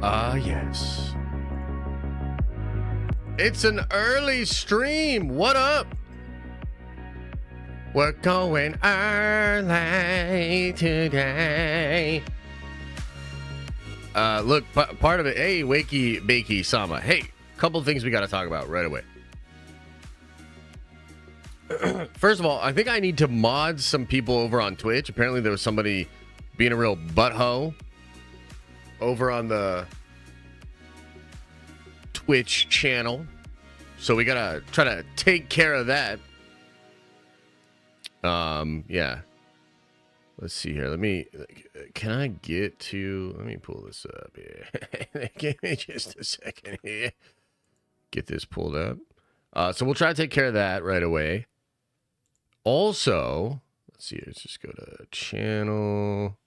Ah, yes. It's an early stream. What up? We're going early today. Look, part of it. Hey, Wakey Bakey Sama. Hey, couple of things we got to talk about right away. First of all, I think I need to mod some people over on Twitch. Apparently, there was somebody being a real butthole over on the Twitch channel. So we got to try to take care of that. Yeah. Let's see here. Can I get to, let me pull this up here. Give me just a second here. Get this pulled up. So we'll try to take care of that right away. Also, let's see, let's just go to channel.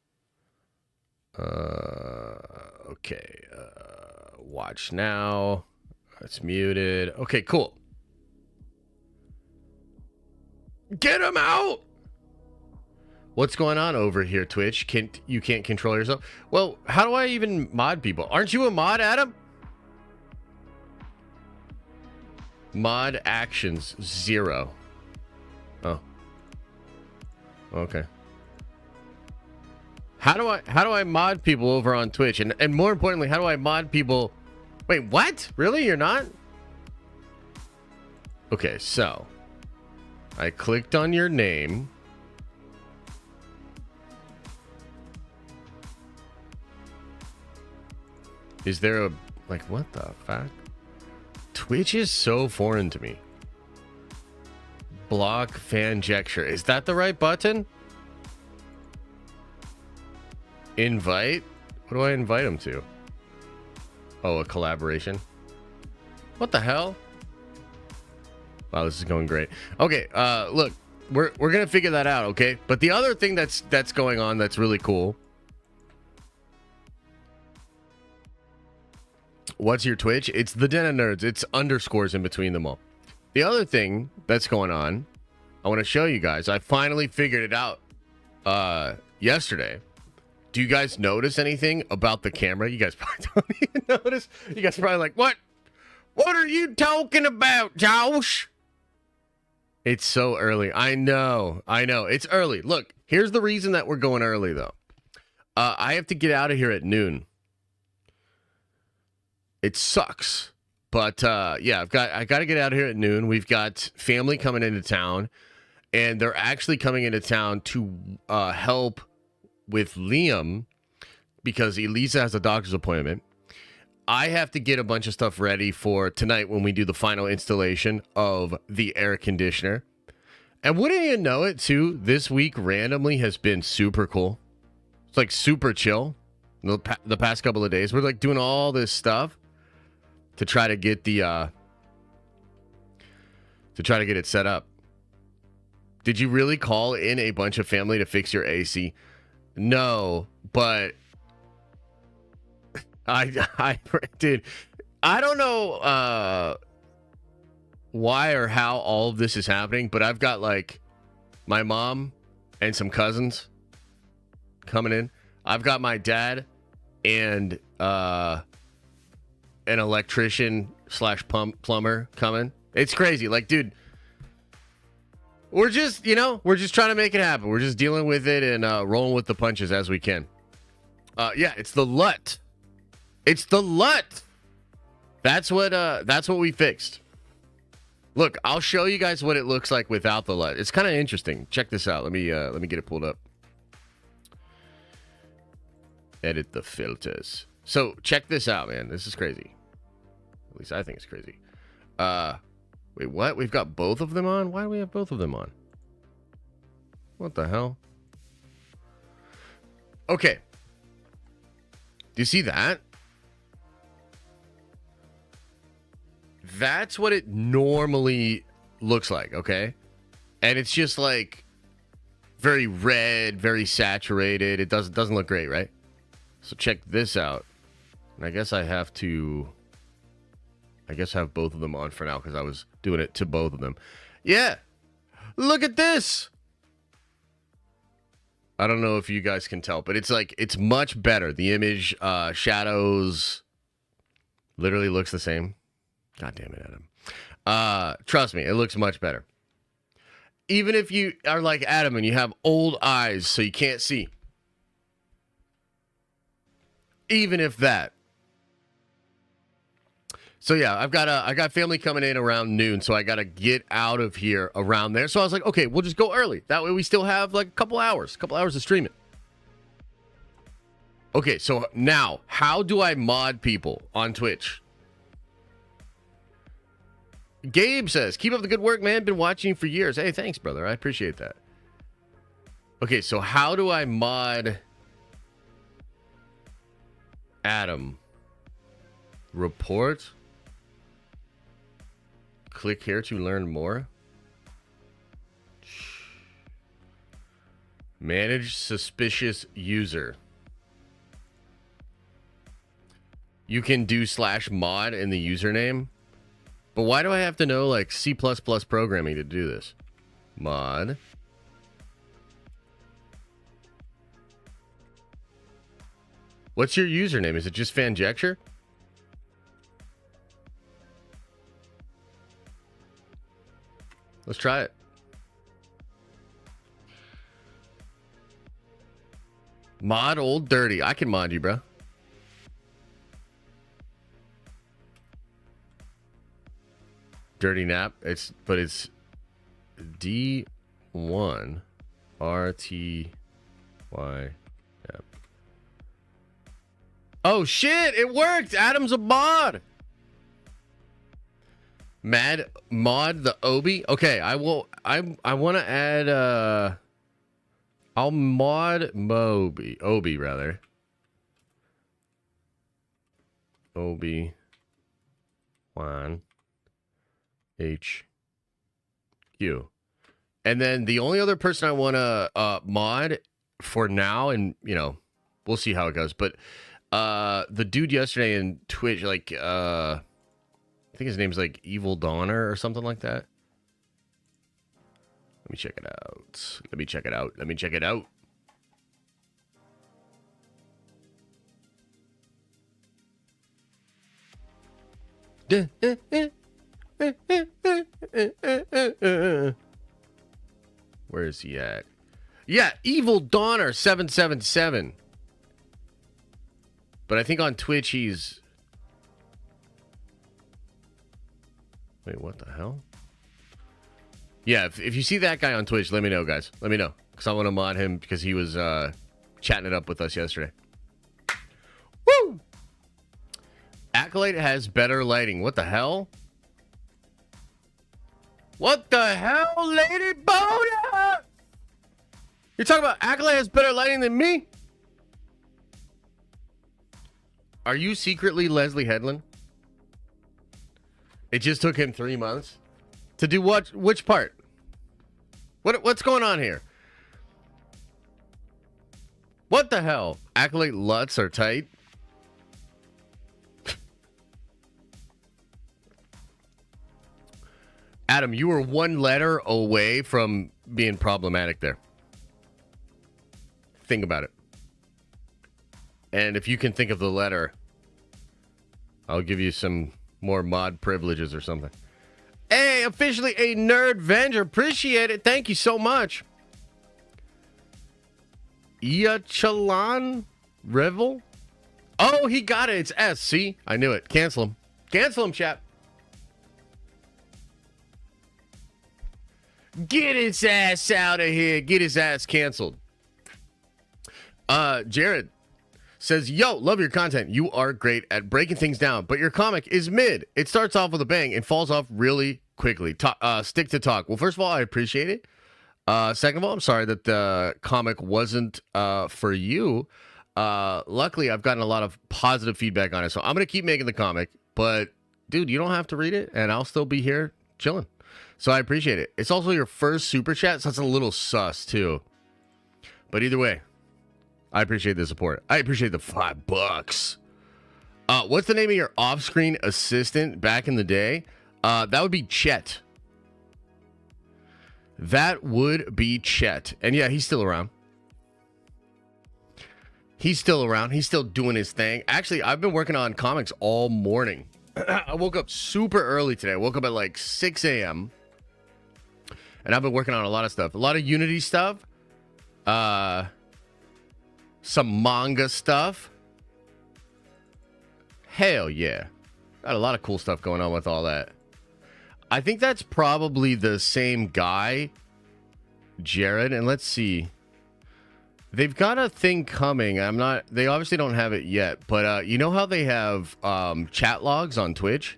Okay. Watch now. It's muted. Okay, cool. Get him out. What's going on over here, Twitch? You can't control yourself? Well, how do I even mod people? Aren't you a mod, Adam? Mod actions 0. Oh. Okay. How do I mod people over on Twitch? And more importantly, how do I mod people? Wait, what? Really? You're not? Okay, so I clicked on your name. Is there a, like, what the fuck? Twitch is so foreign to me. Block fan gesture. Is that the right button? Invite? What do I invite him to? Oh, a collaboration. What the hell? Wow, this is going great. Okay, look, we're gonna figure that out, okay? But the other thing that's going on that's really cool. What's your Twitch? It's the Den of Nerds. It's underscores in between them all. The other thing that's going on, I want to show you guys. I finally figured it out yesterday. Do you guys notice anything about the camera? You guys probably don't even notice. You guys are probably like, what? What are you talking about, Josh? It's so early. I know. It's early. Look, here's the reason that we're going early, though. I have to get out of here at noon. It sucks. But, yeah, I got to get out of here at noon. We've got family coming into town. And they're actually coming into town to help with Liam because Elisa has a doctor's appointment. I have to get a bunch of stuff ready for tonight when we do the final installation of the air conditioner. And wouldn't you know it, too, this week randomly has been super cool. It's like super chill the past couple of days. We're like doing all this stuff to try to get the get it set up. Did you really call in a bunch of family to fix your AC? No, but dude, I don't know why or how all of this is happening, but I've got like my mom and some cousins coming in. I've got my dad and an electrician / plumber coming. It's crazy. Like, dude, we're just trying to make it happen. We're just dealing with it and rolling with the punches as we can. Yeah, it's the LUT. It's the LUT. That's what we fixed. Look, I'll show you guys what it looks like without the LUT. It's kind of interesting. Check this out. Let me get it pulled up. Edit the filters. So check this out, man. This is crazy. At least I think it's crazy. Wait, what? We've got both of them on? Why do we have both of them on? What the hell? Okay. Do you see that? That's what it normally looks like, okay? And it's just like very red, very saturated. It doesn't look great, right? So check this out. And I guess I have both of them on for now because I was doing it to both of them. Yeah. Look at this. I don't know if you guys can tell, but it's like, it's much better. The image, shadows, Literally looks the same. God damn it, Adam. Trust me, it looks much better. Even if you are like Adam and you have old eyes so you can't see. Even if that. So yeah, I got family coming in around noon, so I got to get out of here around there. So I was like, okay, we'll just go early. That way we still have like a couple hours of streaming. Okay, so now, how do I mod people on Twitch? Gabe says, keep up the good work, man. Been watching you for years. Hey, thanks, brother. I appreciate that. Okay, so how do I mod Adam? Report. Click here to learn more. Manage suspicious user. You can do /mod in the username. But why do I have to know like C++ programming to do this? Mod. What's your username? Is it just Fanjecture? Let's try it. Mod Old Dirty. I can mod you, bro. Dirty Nap. It's D1 RTY Nap. Oh shit! It worked. Adam's a mod. Mod the Obi. Okay, I will. I want to add. I'll mod Obi rather. Obi. Wan. HQ. And then the only other person I want to mod for now, and you know, we'll see how it goes. But the dude yesterday in Twitch, like I think his name's like Evil Donner or something like that. Let me check it out. Let me check it out. Where is he at? Yeah, Evil Donner 777. But I think on Twitch he's... Wait, what the hell? Yeah, if you see that guy on Twitch, let me know, guys. Let me know. Because I want to mod him because he was chatting it up with us yesterday. Woo! Accolade has better lighting. What the hell? What the hell, Lady Boda? You're talking about Accolade has better lighting than me? Are you secretly Leslie Headland? It just took him 3 months to do what? Which part? What's going on here? What the hell? Accolade LUTs are tight. Adam, you were one letter away from being problematic there. Think about it. And if you can think of the letter, I'll give you some more mod privileges or something. Hey, officially a Nerd Venger. Appreciate it. Thank you so much. Iachalan Revel. Oh, he got it. It's S. See? I knew it. Cancel him. Cancel him, chat. Get his ass out of here. Get his ass canceled. Jared says, yo, love your content. You are great at breaking things down, but your comic is mid. It starts off with a bang and falls off really quickly. Stick to talk. Well, first of all, I appreciate it. Second of all, I'm sorry that the comic wasn't for you. Luckily, I've gotten a lot of positive feedback on it, so I'm going to keep making the comic. But, dude, you don't have to read it, and I'll still be here chilling. So I appreciate it. It's also your first super chat, so that's a little sus, too. But either way, I appreciate the support. I appreciate the $5. What's the name of your off-screen assistant back in the day? That would be Chet. That would be Chet. And yeah, he's still around. He's still around. He's still doing his thing. Actually, I've been working on comics all morning. I woke up super early today. I woke up at like 6 a.m. And I've been working on a lot of stuff. A lot of Unity stuff. Some manga stuff. Hell yeah. Got a lot of cool stuff going on with all that. I think that's probably the same guy, Jared. And let's see. They've got a thing coming. They obviously don't have it yet. But you know how they have chat logs on Twitch?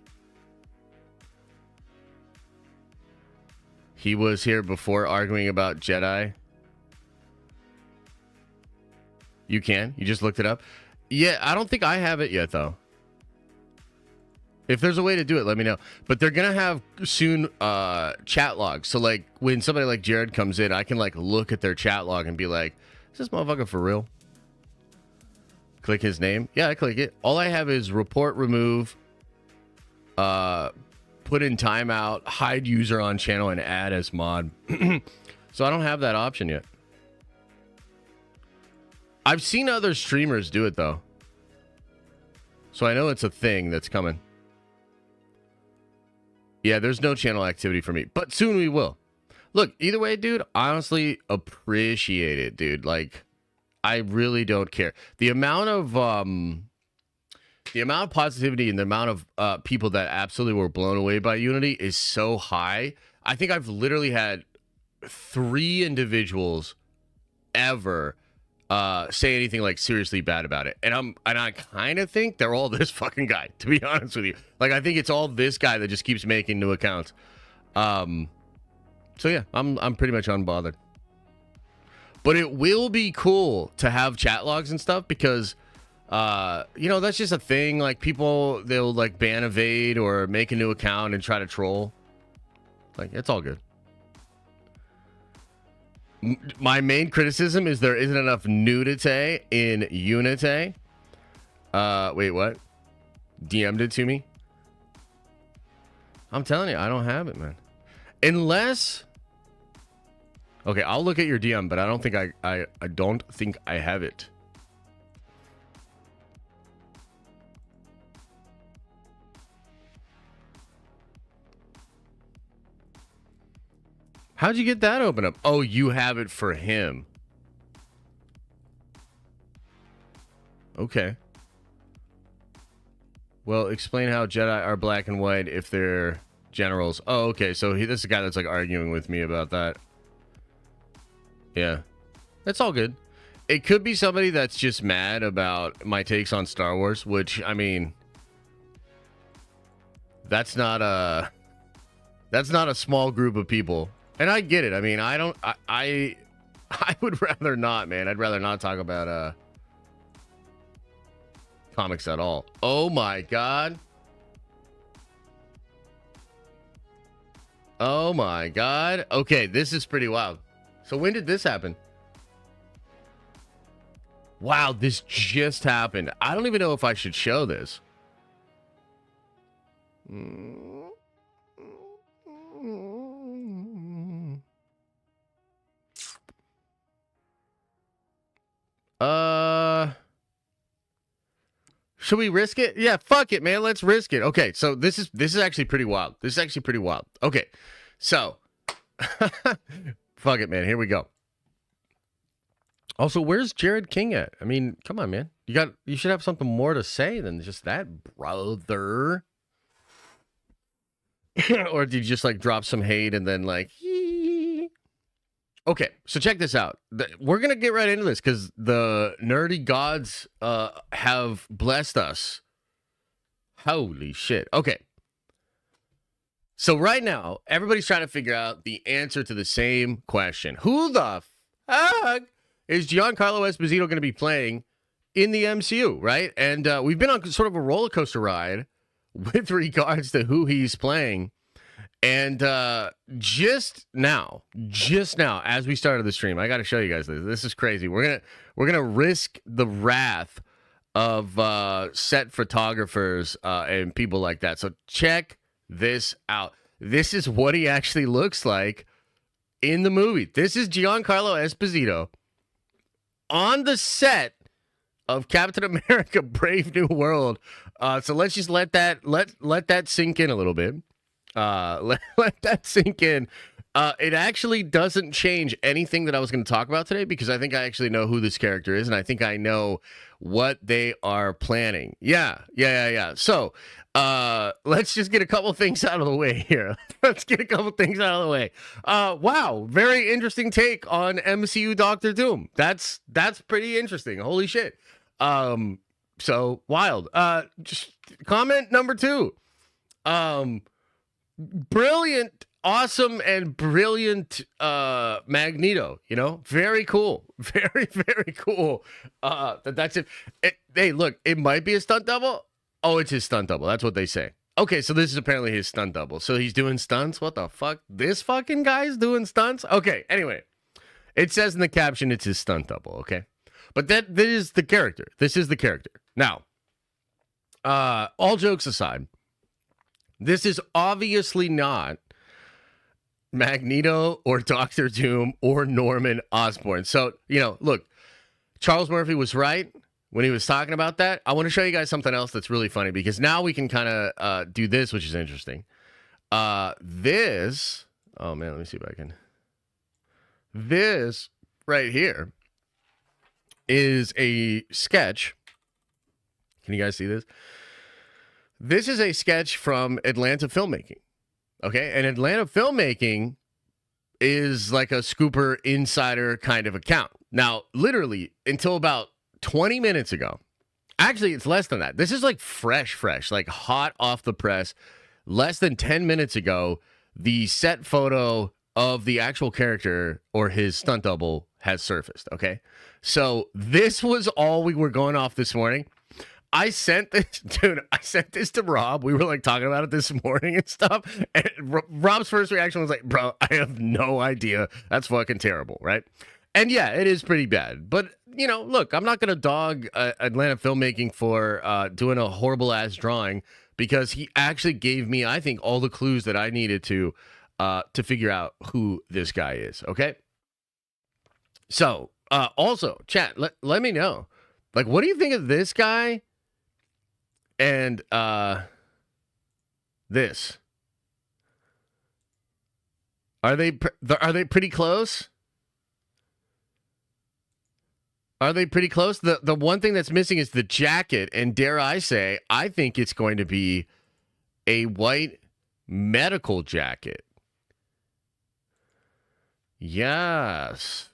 He was here before arguing about Jedi. You can. You just looked it up. Yeah, I don't think I have it yet, though. If there's a way to do it, let me know. But they're going to have soon chat logs. So, like, when somebody like Jared comes in, I can, like, look at their chat log and be like, is this motherfucker for real? Click his name. Yeah, I click it. All I have is report, remove, put in timeout, hide user on channel, and add as mod. So I don't have that option yet. I've seen other streamers do it, though. So I know it's a thing that's coming. Yeah, there's no channel activity for me, but soon we will. Look, either way, dude, honestly appreciate it, dude. Like, I really don't care. The amount of positivity and the amount of people that absolutely were blown away by Unity is so high. I think I've literally had 3 individuals ever say anything like seriously bad about it. And I kind of think they're all this fucking guy, to be honest with you. Like, I think it's all this guy that just keeps making new accounts. So yeah, I'm pretty much unbothered. But it will be cool to have chat logs and stuff because you know, that's just a thing. Like, people, they'll like ban evade or make a new account and try to troll. Like, it's all good. My main criticism is there isn't enough nudity in Unity. Wait, what? DM'd it to me? I'm telling you, I don't have it, man. Unless... Okay, I'll look at your DM, but I don't think I don't think I have it. How'd you get that open up? Oh, you have it for him. Okay. Well, explain how Jedi are black and white if they're generals. Oh, okay. So this is a guy that's like arguing with me about that. Yeah. That's all good. It could be somebody that's just mad about my takes on Star Wars, which, I mean, that's not a small group of people. And I get it. I mean, I would rather not, man. I'd rather not talk about comics at all. Oh my god. Oh my god. Okay, this is pretty wild. So when did this happen? Wow, this just happened. I don't even know if I should show this. Should we risk it? Yeah, fuck it, man. Let's risk it. Okay, so this is actually pretty wild. This is actually pretty wild. Okay, so fuck it, man. Here we go. Also, where's Jared King at? I mean, come on, man. You should have something more to say than just that, brother. Or did you just like drop some hate and then like? Okay, so check this out. We're going to get right into this because the nerdy gods have blessed us. Holy shit. Okay. So right now, everybody's trying to figure out the answer to the same question. Who the fuck is Giancarlo Esposito going to be playing in the MCU, right? And we've been on sort of a roller coaster ride with regards to who he's playing. And just now, as we started the stream, I got to show you guys this. This is crazy. We're gonna risk the wrath of set photographers and people like that. So check this out. This is what he actually looks like in the movie. This is Giancarlo Esposito on the set of Captain America: Brave New World. So let's just let that sink in a little bit. Let that sink in. It actually doesn't change anything that I was going to talk about today, because I think I actually know who this character is, and I think I know what they are planning. Yeah. So let's just get a couple things out of the way here. Wow, very interesting take on MCU Doctor Doom. That's pretty interesting. Holy shit. So wild. Just comment number 2. Brilliant, awesome, and brilliant Magneto. Very cool. Very cool. That's it. Hey, look, it might be a stunt double. Oh, it's his stunt double. That's what they say. Okay, so this is apparently his stunt double. So he's doing stunts? What the fuck? This fucking guy's doing stunts? Okay, anyway. It says in the caption it's his stunt double, okay? But this is the character. Now, all jokes aside, this is obviously not Magneto or Doctor Doom or Norman Osborn. So, look, Charles Murphy was right when he was talking about that. I want to show you guys something else that's really funny, because now we can kind of do this, which is interesting. Oh man, let me see if I can. This right here is a sketch. Can you guys see this? This is a sketch from Atlanta Filmmaking. Okay, and Atlanta Filmmaking is like a Scooper Insider kind of account. Now, literally, until about 20 minutes ago, actually, it's less than that. This is like fresh, like hot off the press. Less than 10 minutes ago, the set photo of the actual character or his stunt double has surfaced. Okay, so this was all we were going off this morning. I sent this to Rob. We were like talking about it this morning and stuff. And Rob's first reaction was like, bro, I have no idea. That's fucking terrible, right? And yeah, it is pretty bad. But, look, I'm not going to dog Atlanta Filmmaking for doing a horrible ass drawing, because he actually gave me, I think, all the clues that I needed to figure out who this guy is. Okay. So also, chat, let me know. Like, what do you think of this guy? And this, are they pretty close? Are they pretty close? The one thing that's missing is the jacket, and dare I say, I think it's going to be a white medical jacket. Yes,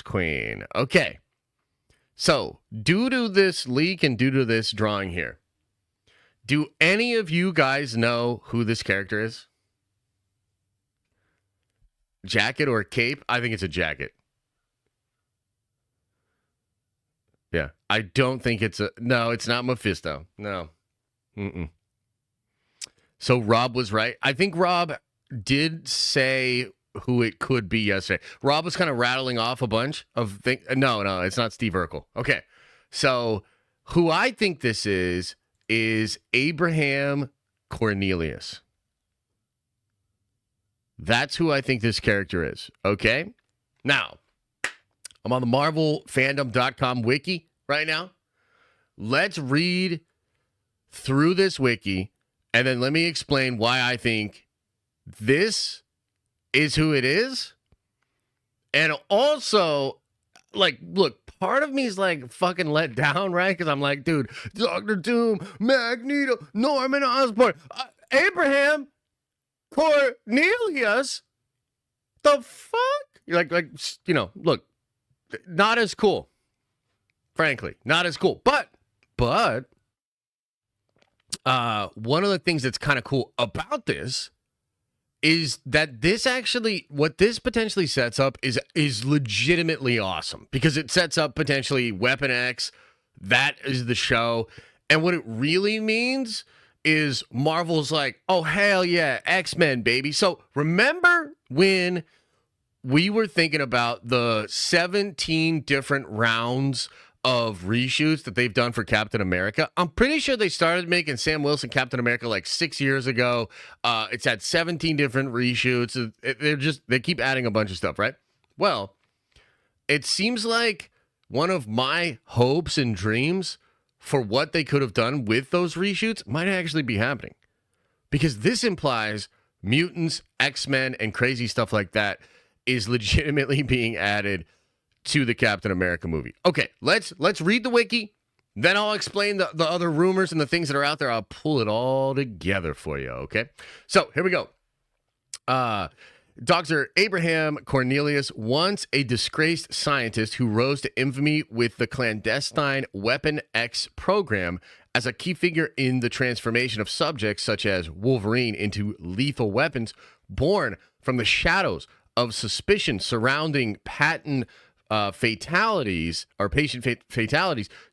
queen. Okay. So, due to this leak and due to this drawing here, do any of you guys know who this character is? Jacket or cape? I think it's a jacket. Yeah. I don't think it's no, it's not Mephisto. No. So Rob was right. I think Rob did say who it could be yesterday. Rob was kind of rattling off a bunch of things. No, it's not Steve Urkel. Okay. So who I think this is Abraham Cornelius. That's who I think this character is. Okay. Now, I'm on the MarvelFandom.com wiki right now. Let's read through this wiki, and then let me explain why I think this is who it is. And also, like, look, part of me is like fucking let down, right? Because I'm like, dude, Dr. Doom, Magneto, Norman Osborn, Abraham Cornelius, the fuck? You're like, look, not as cool. Frankly, not as cool. But one of the things that's kind of cool about this is that this actually, what this potentially sets up is legitimately awesome, because it sets up potentially Weapon X. That is the show. And what it really means is Marvel's like, oh, hell yeah, X-Men, baby. So remember when we were thinking about the 17 different rounds of reshoots that they've done for Captain America? I'm pretty sure they started making Sam Wilson Captain America like 6 years ago. It's had 17 different reshoots. They keep adding a bunch of stuff, right? Well, it seems like one of my hopes and dreams for what they could have done with those reshoots might actually be happening. Because this implies mutants, X-Men, and crazy stuff like that is legitimately being added to the Captain America movie. Okay, let's read the wiki. Then I'll explain the other rumors and the things that are out there. I'll pull it all together for you, okay? So, here we go. Dr. Abraham Cornelius, once a disgraced scientist who rose to infamy with the clandestine Weapon X program as a key figure in the transformation of subjects such as Wolverine into lethal weapons, born from the shadows of suspicion surrounding patient fatalities,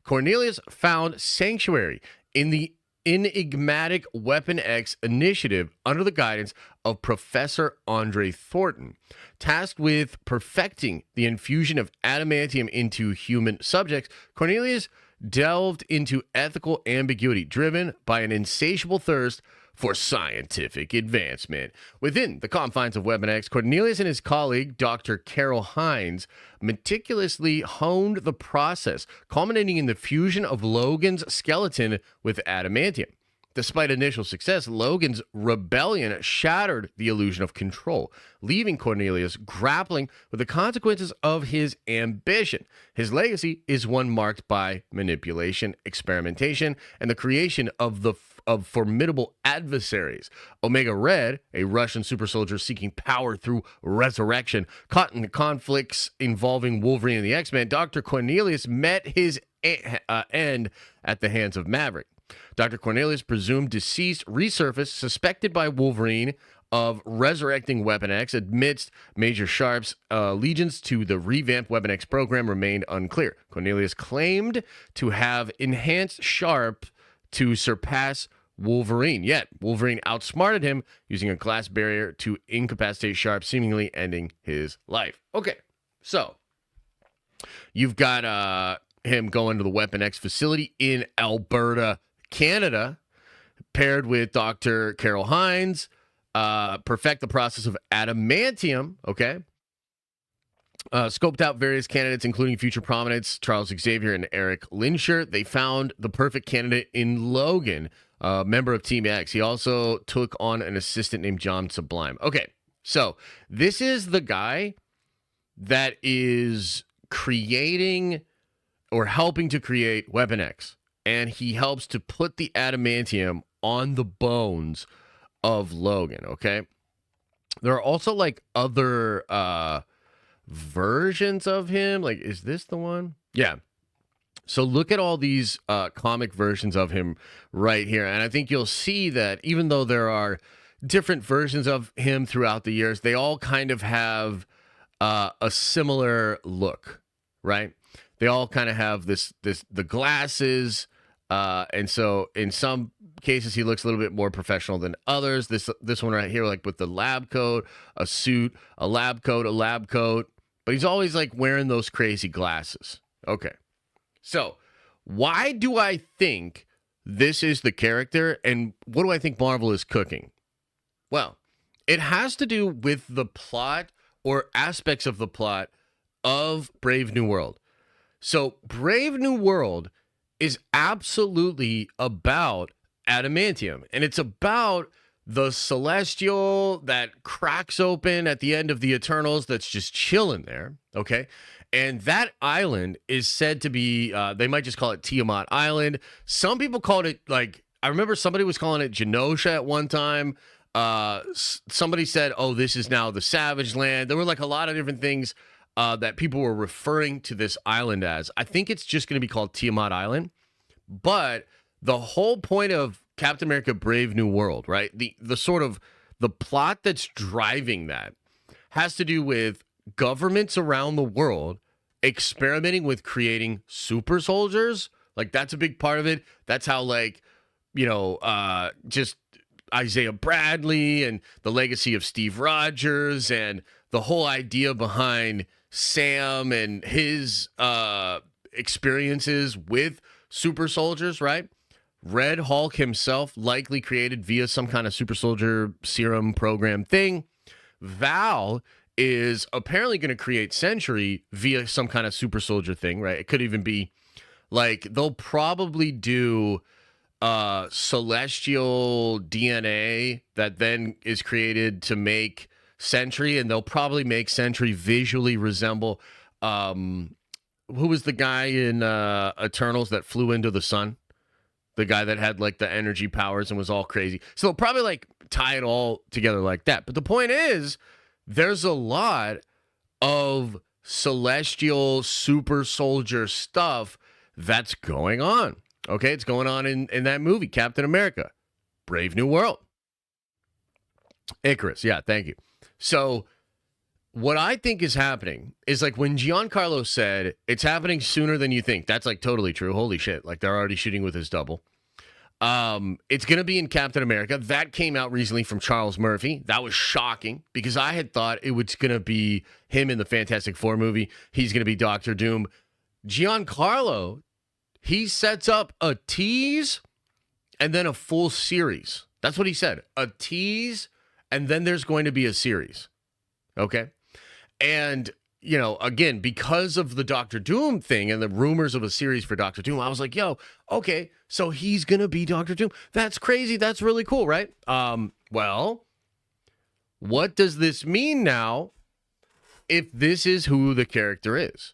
Cornelius found sanctuary in the enigmatic Weapon X initiative under the guidance of Professor Andre Thornton. Tasked with perfecting the infusion of adamantium into human subjects, Cornelius delved into ethical ambiguity driven by an insatiable thirst for scientific advancement. Within the confines of Weapon X, Cornelius and his colleague, Dr. Carol Hines, meticulously honed the process, culminating in the fusion of Logan's skeleton with adamantium. Despite initial success, Logan's rebellion shattered the illusion of control, leaving Cornelius grappling with the consequences of his ambition. His legacy is one marked by manipulation, experimentation, and the creation of formidable adversaries. Omega Red, a Russian super soldier seeking power through resurrection, caught in the conflicts involving Wolverine and the X-Men, Dr. Cornelius met his end at the hands of Maverick. Dr. Cornelius, presumed deceased, resurfaced, suspected by Wolverine of resurrecting Weapon X. Amidst Major Sharp's allegiance to the revamped Weapon X program remained unclear. Cornelius claimed to have enhanced Sharp to surpass Wolverine, yet Wolverine outsmarted him using a glass barrier to incapacitate Sharp, seemingly ending his life. Okay, so you've got him going to the Weapon X facility in Alberta, Canada, paired with Dr. Carol Hines, perfect the process of adamantium, okay? Scoped out various candidates, including future prominents Charles Xavier and Eric Linscher. They found the perfect candidate in Logan, member of Team X. He also took on an assistant named John Sublime. Okay, so this is the guy that is creating or helping to create Weapon X. And he helps to put the adamantium on the bones of Logan, okay? There are also, like, other versions of him. Like, is this the one? Yeah. So look at all these comic versions of him right here. And I think you'll see that even though there are different versions of him throughout the years, they all kind of have a similar look, right? They all kind of have the glasses, and so in some cases he looks a little bit more professional than others. This one right here, like with the lab coat, a suit, a lab coat, but he's always like wearing those crazy glasses. Okay, so why do I think this is the character, and what do I think Marvel is cooking? Well, it has to do with the plot or aspects of the plot of Brave New World. So Brave New World is absolutely about adamantium, and it's about the Celestial that cracks open at the end of the Eternals that's just chilling there, okay? And that island is said to be, they might just call it Tiamat Island. Some people called it, like, I remember somebody was calling it Genosha at one time. Somebody said, oh, this is now the Savage Land. There were like a lot of different things that people were referring to this island as. I think it's just going to be called Tiamat Island. But the whole point of Captain America Brave New World, right? The sort of the plot that's driving that has to do with governments around the world experimenting with creating super soldiers. Like, that's a big part of it. That's how, like, you know, just Isaiah Bradley and the legacy of Steve Rogers and the whole idea behind Sam and his experiences with super soldiers, right? Red Hulk himself likely created via some kind of super soldier serum program thing. Val is apparently going to create Sentry via some kind of super soldier thing, right? It could even be like they'll probably do celestial DNA that then is created to make Sentry, and they'll probably make Sentry visually resemble who was the guy in Eternals that flew into the sun? The guy that had like the energy powers and was all crazy. So they'll probably like tie it all together like that. But the point is, there's a lot of celestial super soldier stuff that's going on. Okay, it's going on in that movie, Captain America, Brave New World. Icarus, yeah, thank you. So what I think is happening is like when Giancarlo said it's happening sooner than you think. That's like totally true. Holy shit. Like they're already shooting with his double. It's going to be in Captain America. That came out recently from Charles Murphy. That was shocking because I had thought it was going to be him in the Fantastic Four movie. He's going to be Doctor Doom. Giancarlo, he sets up a tease and then a full series. That's what he said. A tease and then there's going to be a series. Okay? And, you know, again, because of the Doctor Doom thing and the rumors of a series for Doctor Doom, I was like, yo, okay, so he's going to be Doctor Doom. That's crazy. That's really cool, right? Well, what does this mean now if this is who the character is?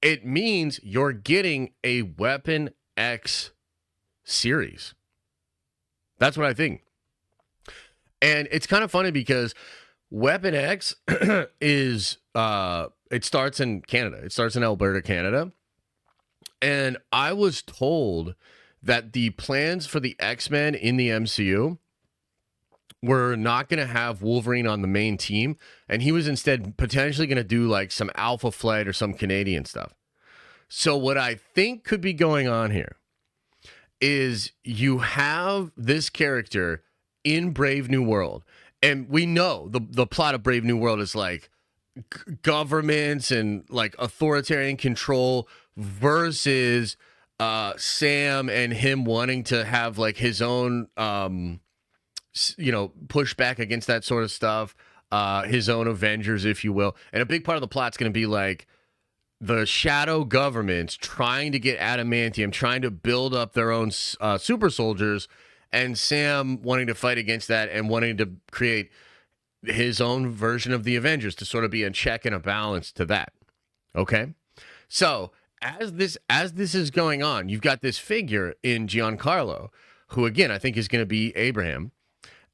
It means you're getting a Weapon X series. That's what I think. And it's kind of funny because Weapon X is, it starts in Canada. It starts in Alberta, Canada. And I was told that the plans for the X-Men in the MCU were not going to have Wolverine on the main team. And he was instead potentially going to do like some Alpha Flight or some Canadian stuff. So what I think could be going on here is you have this character in Brave New World. And we know the plot of Brave New World is like governments and like authoritarian control versus Sam and him wanting to have like his own, push back against that sort of stuff, his own Avengers, if you will. And a big part of the plot's going to be like the shadow governments trying to get adamantium, trying to build up their own super soldiers, and Sam wanting to fight against that and wanting to create his own version of the Avengers to sort of be a check and a balance to that. Okay? So, as this is going on, you've got this figure in Giancarlo, who again, I think is going to be Abraham.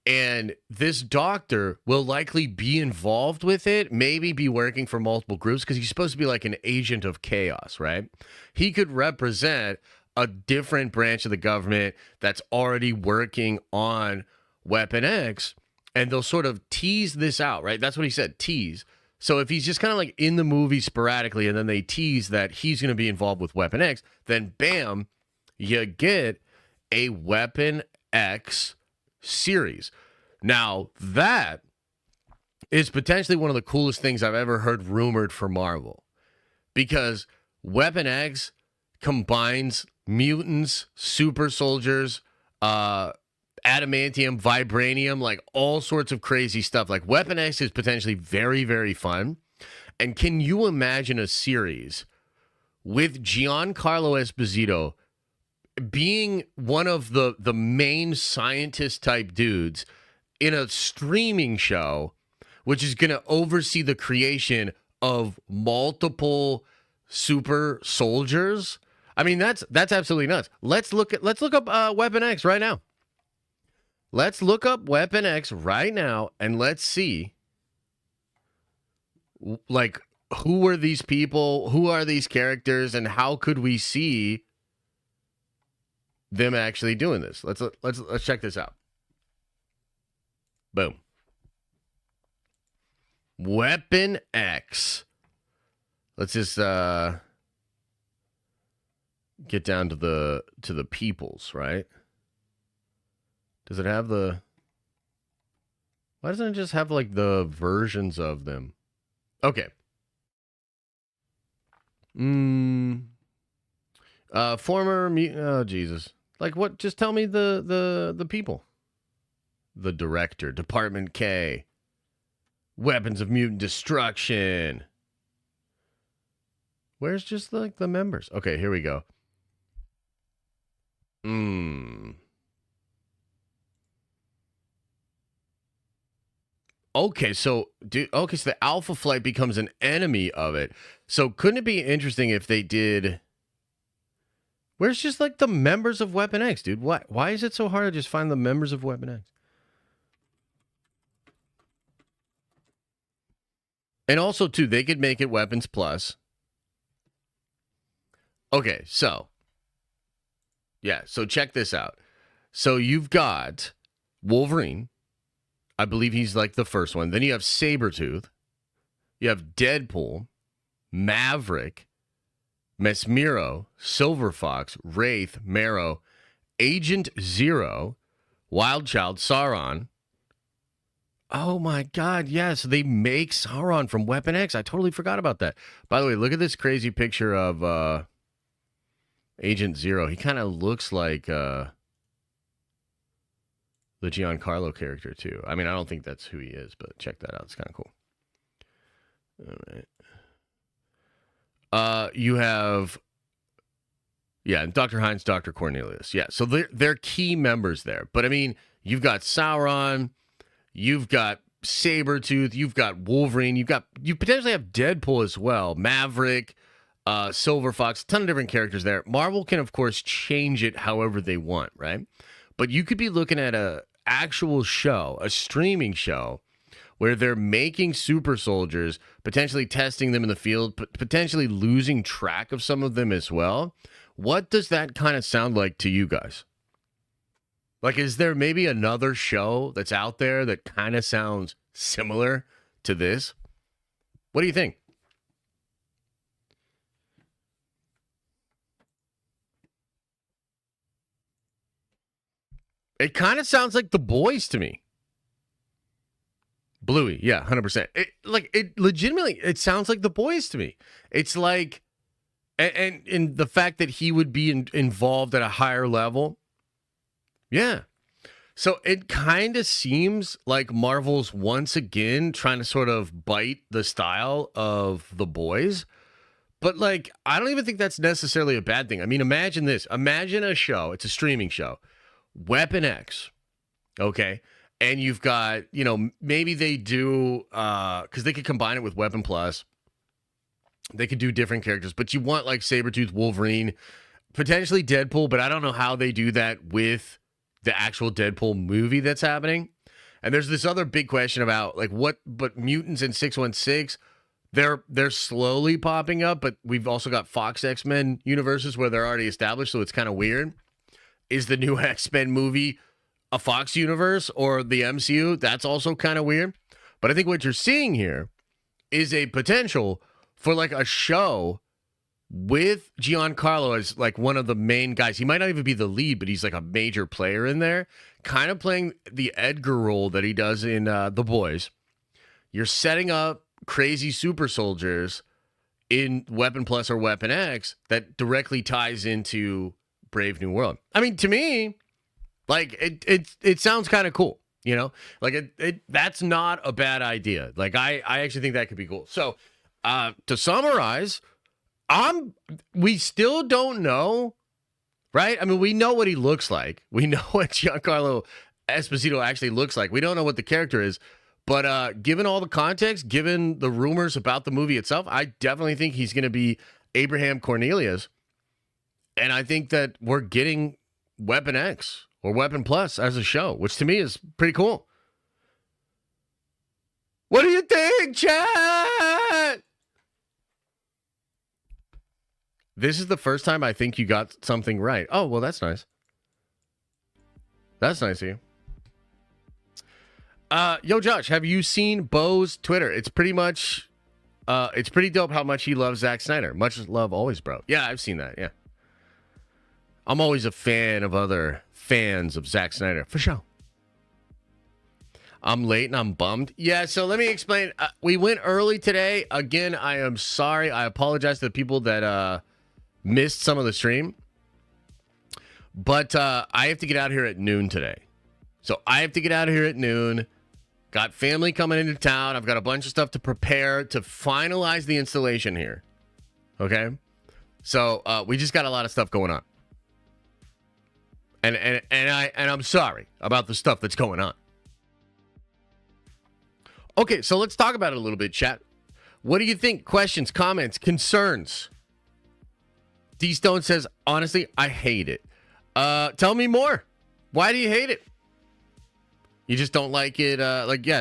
And this doctor will likely be involved with it, maybe be working for multiple groups because he's supposed to be like an agent of chaos, right? He could represent a different branch of the government that's already working on Weapon X, and they'll sort of tease this out, right? That's what he said, tease. So if he's just kind of like in the movie sporadically, and then they tease that he's going to be involved with Weapon X, then bam, you get a Weapon X series. Now, that is potentially one of the coolest things I've ever heard rumored for Marvel, because Weapon X combines mutants, super soldiers, adamantium, vibranium, like all sorts of crazy stuff. Like Weapon X is potentially very, very fun. And can you imagine a series with Giancarlo Esposito being one of the main scientist type dudes in a streaming show, which is going to oversee the creation of multiple super soldiers? I mean, that's absolutely nuts. Let's look up Weapon X right now. Let's look up Weapon X right now and let's see, like, who are these people? Who are these characters? And how could we see them actually doing this? Let's check this out. Boom. Weapon X. Let's just get down to the peoples, right? Does it have the... Why doesn't it just have like the versions of them? Okay. Former mutant... Oh, Jesus. Like what? Just tell me the people. The director. Department K. Weapons of mutant destruction. Where's just like the members? Okay, here we go. Okay, so the Alpha Flight becomes an enemy of it. So couldn't it be interesting if they did? Where's just like the members of Weapon X, dude? Why is it so hard to just find the members of Weapon X? And also, too, they could make it Weapons Plus. Okay, so check this out. So you've got Wolverine. I believe he's like the first one. Then you have Sabretooth. You have Deadpool, Maverick, Mesmero, Silver Fox, Wraith, Marrow, Agent Zero, Wild Child, Sauron. Oh my God, yes, they make Sauron from Weapon X. I totally forgot about that. By the way, look at this crazy picture of Agent Zero. He kind of looks like the Giancarlo character, too. I mean, I don't think that's who he is, but check that out. It's kind of cool. All right. You have, Dr. Hines, Dr. Cornelius. Yeah, so they're key members there. But, I mean, you've got Sauron, you've got Sabretooth, you've got Wolverine, you potentially have Deadpool as well, Maverick, Silver Fox, a ton of different characters there. Marvel can, of course, change it however they want, right? But you could be looking at a actual show, a streaming show, where they're making super soldiers, potentially testing them in the field, potentially losing track of some of them as well. What does that kind of sound like to you guys? Like, is there maybe another show that's out there that kind of sounds similar to this? What do you think? It kind of sounds like The Boys to me. Bluey, yeah, 100%. It legitimately, it sounds like The Boys to me. It's like, and the fact that he would be involved at a higher level. Yeah. So it kind of seems like Marvel's once again trying to sort of bite the style of The Boys. But like, I don't even think that's necessarily a bad thing. I mean, imagine this. Imagine a show. It's a streaming show. Weapon X, okay, and you've got, maybe they do, because they could combine it with Weapon Plus. They could do different characters, but you want like Sabretooth, Wolverine, potentially Deadpool, but I don't know how they do that with the actual Deadpool movie that's happening. And there's this other big question about like but Mutants and 616, they're slowly popping up, but we've also got Fox X-Men universes where they're already established, so it's kind of weird. Is the new X-Men movie a Fox universe or the MCU? That's also kind of weird. But I think what you're seeing here is a potential for like a show with Giancarlo as like one of the main guys. He might not even be the lead, but he's like a major player in there, kind of playing the Edgar role that he does in The Boys. You're setting up crazy super soldiers in Weapon Plus or Weapon X that directly ties into Brave New World. I mean, to me, like it sounds kind of cool, like that's not a bad idea. Like I actually think that could be cool. So to summarize, we still don't know, right? I mean, we know what he looks like. We know what Giancarlo Esposito actually looks like. We don't know what the character is, but given all the context, given the rumors about the movie itself, I definitely think he's going to be Abraham Cornelius. And I think that we're getting Weapon X or Weapon Plus as a show, which to me is pretty cool. What do you think, chat? This is the first time I think you got something right. Oh, well, that's nice. That's nice of you. Yo, Josh, have you seen Bo's Twitter? It's pretty dope how much he loves Zack Snyder. Much love always, bro. Yeah, I've seen that, yeah. I'm always a fan of other fans of Zack Snyder, for sure. I'm late and I'm bummed. Yeah, so let me explain. We went early today. Again, I am sorry. I apologize to the people that missed some of the stream. But I have to get out here at noon today. So I have to get out of here at noon. Got family coming into town. I've got a bunch of stuff to prepare to finalize the installation here. Okay? So we just got a lot of stuff going on. And I'm sorry about the stuff that's going on. Okay, so let's talk about it a little bit, chat. What do you think? Questions, comments, concerns? D Stone says, honestly, I hate it. Tell me more. Why do you hate it? You just don't like it?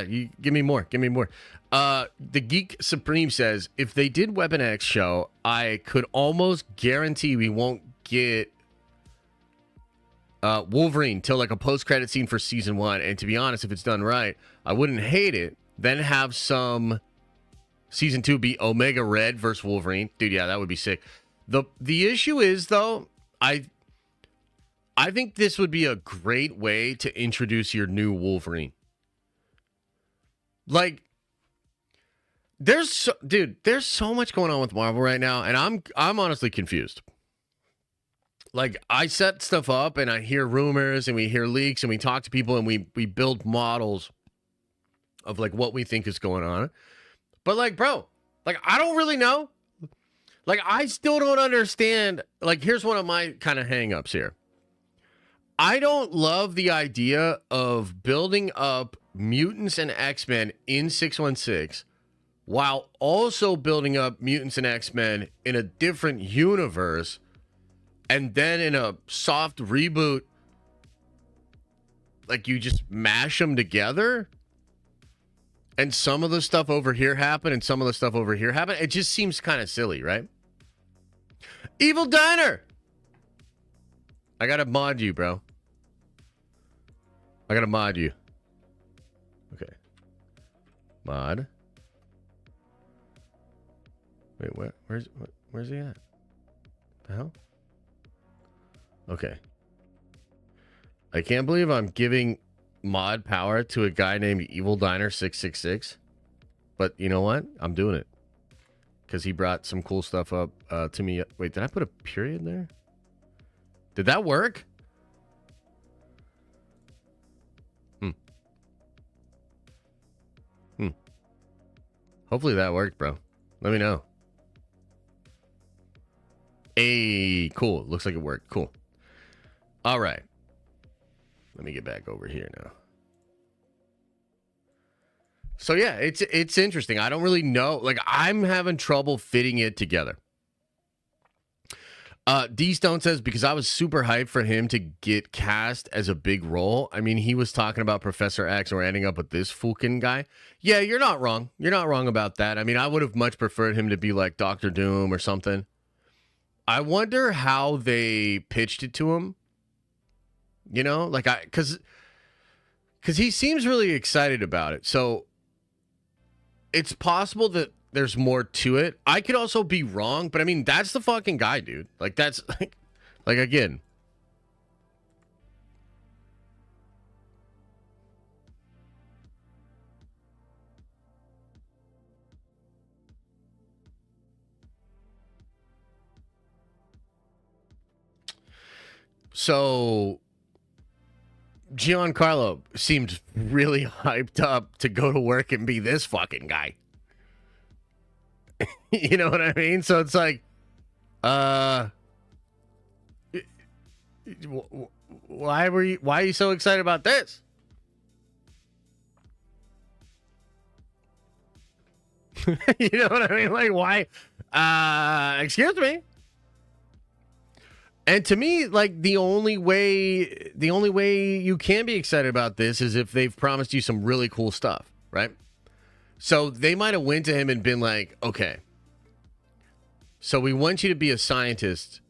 You give me more. Give me more. The Geek Supreme says, if they did Weapon X show, I could almost guarantee we won't get Wolverine till like a post-credit scene for season 1. And to be honest, if it's done right, I wouldn't hate it. Then have some season 2 be Omega Red versus Wolverine. Dude, yeah, that would be sick. The issue is, though, I think this would be a great way to introduce your new Wolverine. Like, there's so much going on with Marvel right now, and I'm honestly confused. Like, I set stuff up, and I hear rumors, and we hear leaks, and we talk to people, and we build models of like what we think is going on. But like, bro, like, I don't really know. Like, I still don't understand. Like, here's one of my kind of hangups here. I don't love the idea of building up Mutants and X-Men in 616 while also building up Mutants and X-Men in a different universe, and then in a soft reboot, like, you just mash them together. And some of the stuff over here happened, and some of the stuff over here happened. It just seems kind of silly, right? Evil Diner! I gotta mod you, bro. I gotta mod you. Okay. Mod. Wait, where's he at? The hell? Okay. I can't believe I'm giving mod power to a guy named Evil Diner 666, but you know what? I'm doing it because he brought some cool stuff up to me. Wait, did I put a period there? Did that work? Hopefully that worked, bro. Let me know. Hey, cool. Looks like it worked. Cool. All right. Let me get back over here now. So yeah, it's interesting. I don't really know. Like, I'm having trouble fitting it together. D Stone says, because I was super hyped for him to get cast as a big role. I mean, he was talking about Professor X, and we're ending up with this Fulkin guy. Yeah, you're not wrong. You're not wrong about that. I mean, I would have much preferred him to be like Doctor Doom or something. I wonder how they pitched it to him. You know, like, because he seems really excited about it. So it's possible that there's more to it. I could also be wrong, but I mean, that's the fucking guy, dude. Like, that's like again. So Giancarlo seemed really hyped up to go to work and be this fucking guy. You know what I mean? So it's like, why are you so excited about this? You know what I mean? Like, why? Excuse me. And to me, like, the only way you can be excited about this is if they've promised you some really cool stuff, right? So they might have went to him and been like, okay, so we want you to be a scientist.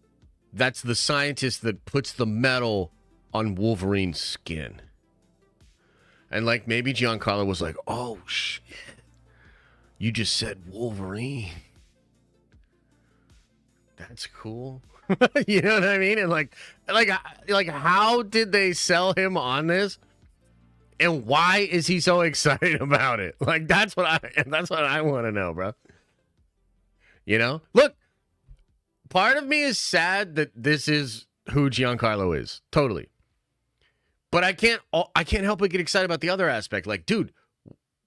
That's the scientist that puts the metal on Wolverine's skin. And like, maybe Giancarlo was like, oh shit, you just said Wolverine. That's cool. You know what I mean? And like, how did they sell him on this? And why is he so excited about it? Like, that's what I want to know, bro. You know? Look, part of me is sad that this is who Giancarlo is. Totally. But I can't help but get excited about the other aspect. Like, dude,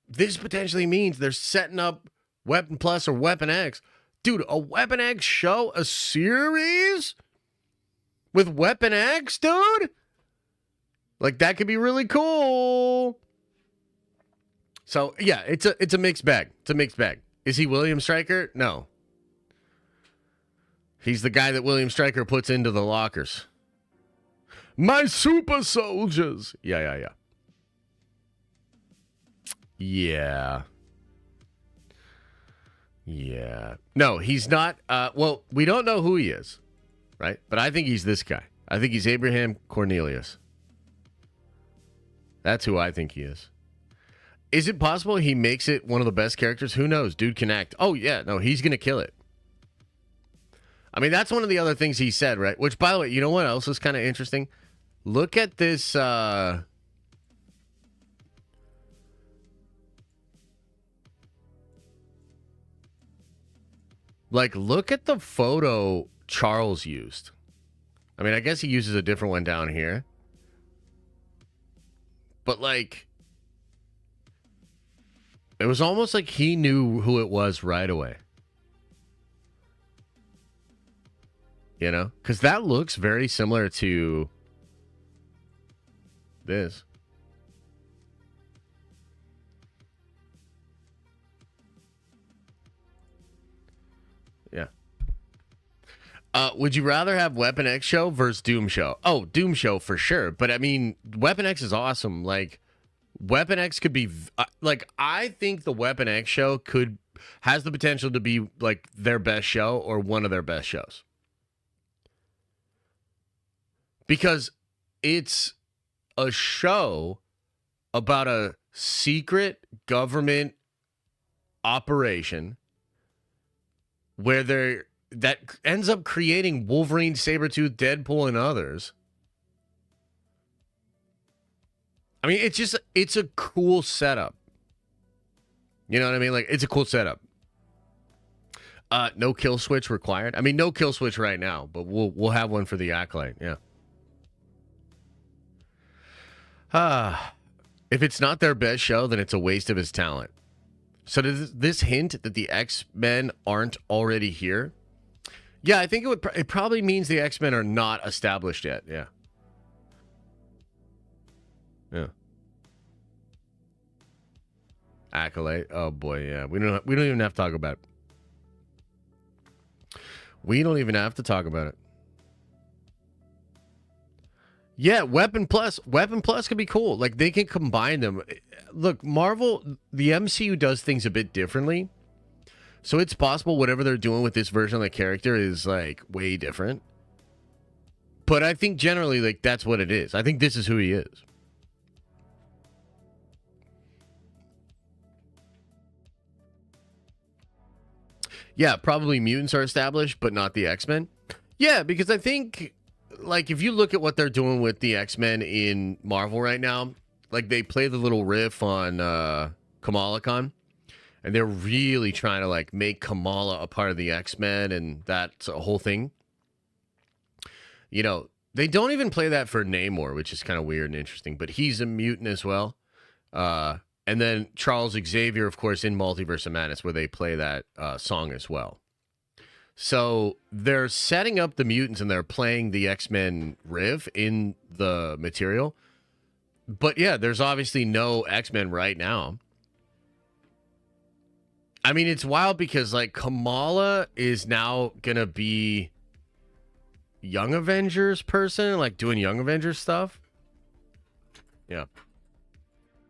this potentially means they're setting up Weapon Plus or Weapon X. Dude, a Weapon X show? A series? With Weapon X, dude? Like, that could be really cool. So, yeah, it's a mixed bag. It's a mixed bag. Is he William Stryker? No. He's the guy that William Stryker puts into the lockers. My super soldiers. Yeah. No, he's not. Well, we don't know who he is, right? But I think he's this guy. I think he's Abraham Cornelius. That's who I think he is. Is it possible he makes it one of the best characters? Who knows? Dude can act. Oh, yeah. No, he's going to kill it. I mean, that's one of the other things he said, right? Which, by the way, you know what else is kind of interesting? Look at this. Look at the photo Charles used. I mean, I guess he uses a different one down here. But, it was almost like he knew who it was right away. You know? Because that looks very similar to this. Yeah. Would you rather have Weapon X show versus Doom show? Oh, Doom show for sure. But I mean, Weapon X is awesome. Weapon X could be I think the Weapon X show has the potential to be their best show or one of their best shows. Because it's a show about a secret government operation where that ends up creating Wolverine, Sabretooth, Deadpool, and others. I mean, it's a cool setup. You know what I mean? It's a cool setup. No kill switch required. I mean, no kill switch right now, but we'll have one for the Acolyte. Yeah. If it's not their best show, then it's a waste of his talent. So does this hint that the X-Men aren't already here? Yeah, I think it probably means the X-Men are not established yet. Yeah. Yeah. Acolyte. Oh boy, yeah. We don't even have to talk about it. We don't even have to talk about it. Yeah, Weapon Plus could be cool. They can combine them. Look, Marvel, the MCU does things a bit differently. So it's possible whatever they're doing with this version of the character is way different. But I think generally that's what it is. I think this is who he is. Yeah, probably mutants are established, but not the X-Men. Yeah, because I think if you look at what they're doing with the X-Men in Marvel right now, they play the little riff on Kamala Khan, and they're really trying to make Kamala a part of the X-Men, and that's a whole thing. You know, they don't even play that for Namor, which is kind of weird and interesting, but he's a mutant as well. And then Charles Xavier, of course, in Multiverse of Madness, where they play that song as well. So they're setting up the mutants and they're playing the X-Men riff in the material. But yeah, there's obviously no X-Men right now. I mean, it's wild because Kamala is now going to be Young Avengers person, doing Young Avengers stuff. Yeah.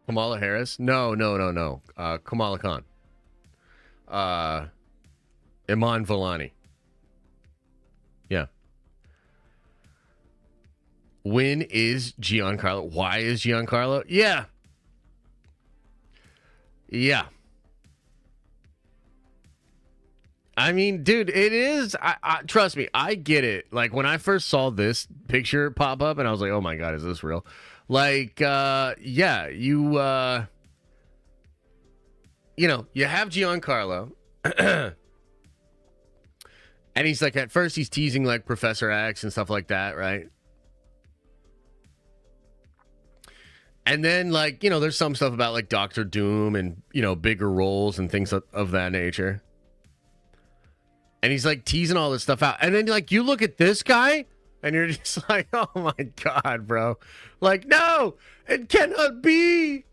Kamala Harris? No. Kamala Khan. Iman Vellani. Yeah. When is Giancarlo? Why is Giancarlo? Yeah. Yeah. I mean, dude, it is. I trust me, I get it. When I first saw this picture pop up, and I was like, "Oh my god, is this real?" Yeah, you have Giancarlo, and he's at first he's teasing Professor X and stuff like that, right? And then, like, there's some stuff about, like, Doctor Doom and, bigger roles and things of that nature. And he's, like, teasing all this stuff out. And then, like, you look at this guy, and you're just like, oh, my God, bro. Like, no, it cannot be.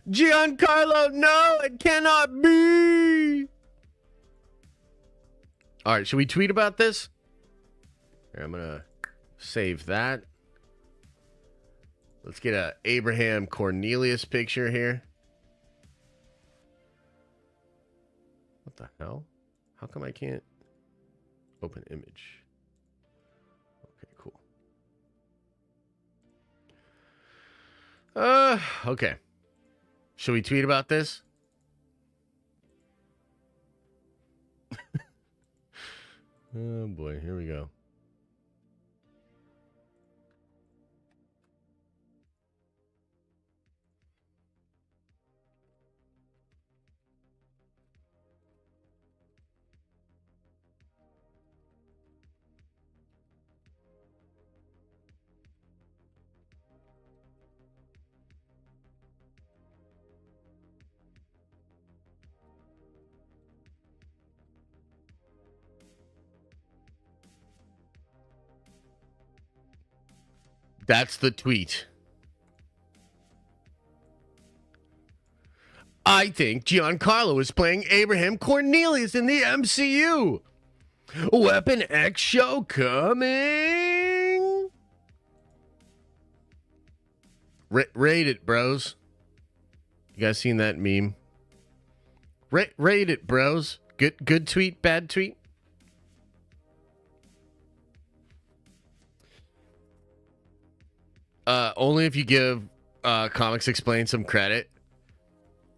Giancarlo, no, it cannot be. All right, should we tweet about this? Here, I'm going to save that. Let's get a Abraham Cornelius picture here. What the hell? How come I can't open image? Okay, cool. Okay. Should we tweet about this? Oh boy, here we go. That's the tweet. I think Giancarlo is playing Abraham Cornelius in the MCU. Weapon X show coming. Rate it, bros. You guys seen that meme? Rate it, bros. Good tweet, bad tweet. Only if you give Comics Explained some credit.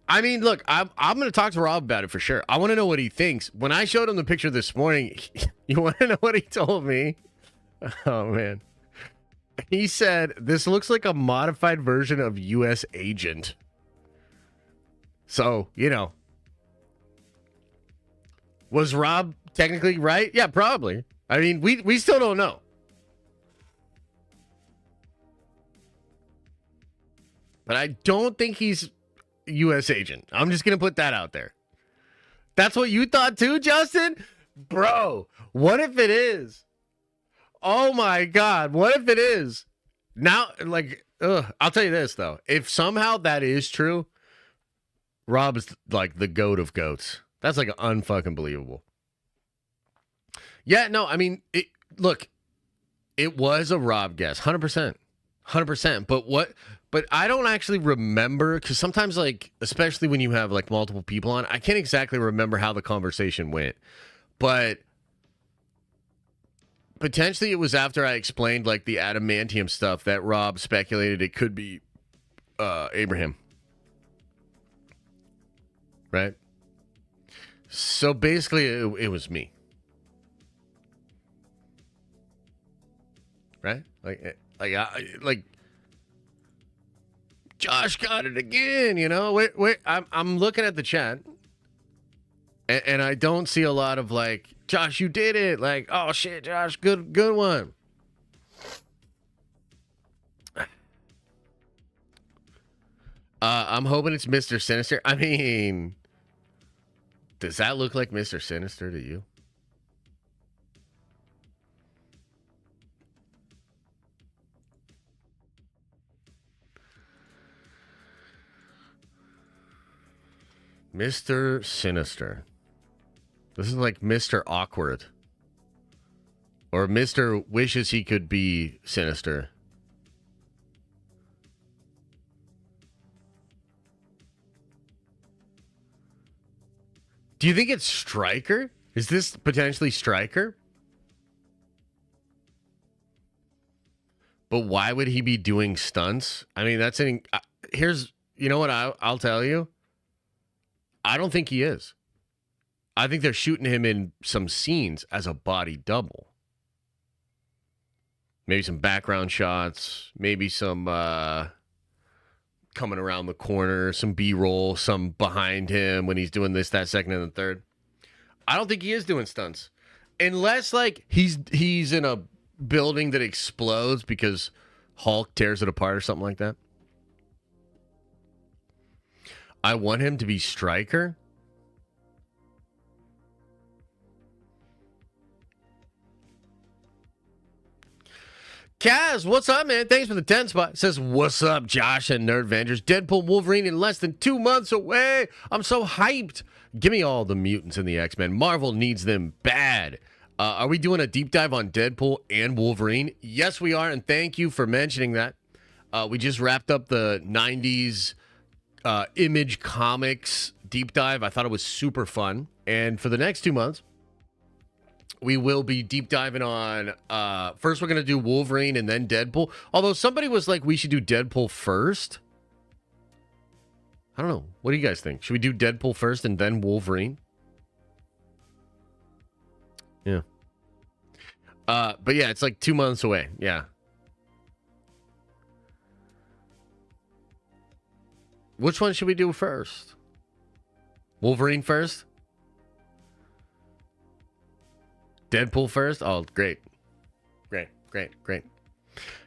I mean, look, I'm going to talk to Rob about it for sure. I want to know what he thinks. When I showed him the picture this morning, you want to know what he told me? Oh, man. He said, this looks like a modified version of U.S. Agent. So, was Rob technically right? Yeah, probably. I mean, we still don't know. But I don't think he's U.S. Agent. I'm just going to put that out there. That's what you thought too, Justin? Bro, what if it is? Oh my God, what if it is? Now, like, I'll tell you this, though. If somehow that is true, Rob's like the goat of goats. That's like unfucking believable. Yeah, no, I mean, look, it was a Rob guess, 100%. 100%. But I don't actually remember, because sometimes, like, especially when you have like multiple people on, I can't exactly remember how the conversation went. But potentially it was after I explained like the adamantium stuff that Rob speculated it could be Abraham. Right? So basically it was me. Right? Like Josh got it again, Wait, I'm looking at the chat, and I don't see a lot of like, Josh, you did it. Like, oh shit, Josh, good one. I'm hoping it's Mr. Sinister. I mean, does that look like Mr. Sinister to you? Mr. Sinister. This is like Mr. Awkward. Or Mr. Wishes he could be sinister. Do you think it's Stryker? Is this potentially Stryker? But why would he be doing stunts? I mean, that's an... here's... You know what I'll tell you? I don't think he is. I think they're shooting him in some scenes as a body double. Maybe some background shots. Maybe some coming around the corner. Some B-roll. Some behind him when he's doing this, that, second, and the third. I don't think he is doing stunts. Unless, like, he's in a building that explodes because Hulk tears it apart or something like that. I want him to be Stryker. Kaz, what's up, man? Thanks for the 10 spot. Says, what's up, Josh and Nerd Avengers? Deadpool, Wolverine in less than 2 months away. I'm so hyped. Give me all the mutants and the X-Men. Marvel needs them bad. Are we doing a deep dive on Deadpool and Wolverine? Yes, we are, and thank you for mentioning that. We just wrapped up the 90s Image Comics deep dive. I thought it was super fun. And for the next 2 months, we will be deep diving on, first we're going to do Wolverine and then Deadpool. Although somebody was like, we should do Deadpool first. I don't know. What do you guys think? Should we do Deadpool first and then Wolverine? Yeah. But yeah, it's like 2 months away. Yeah. Which one should we do first? Wolverine first? Deadpool first? Oh, great. Great.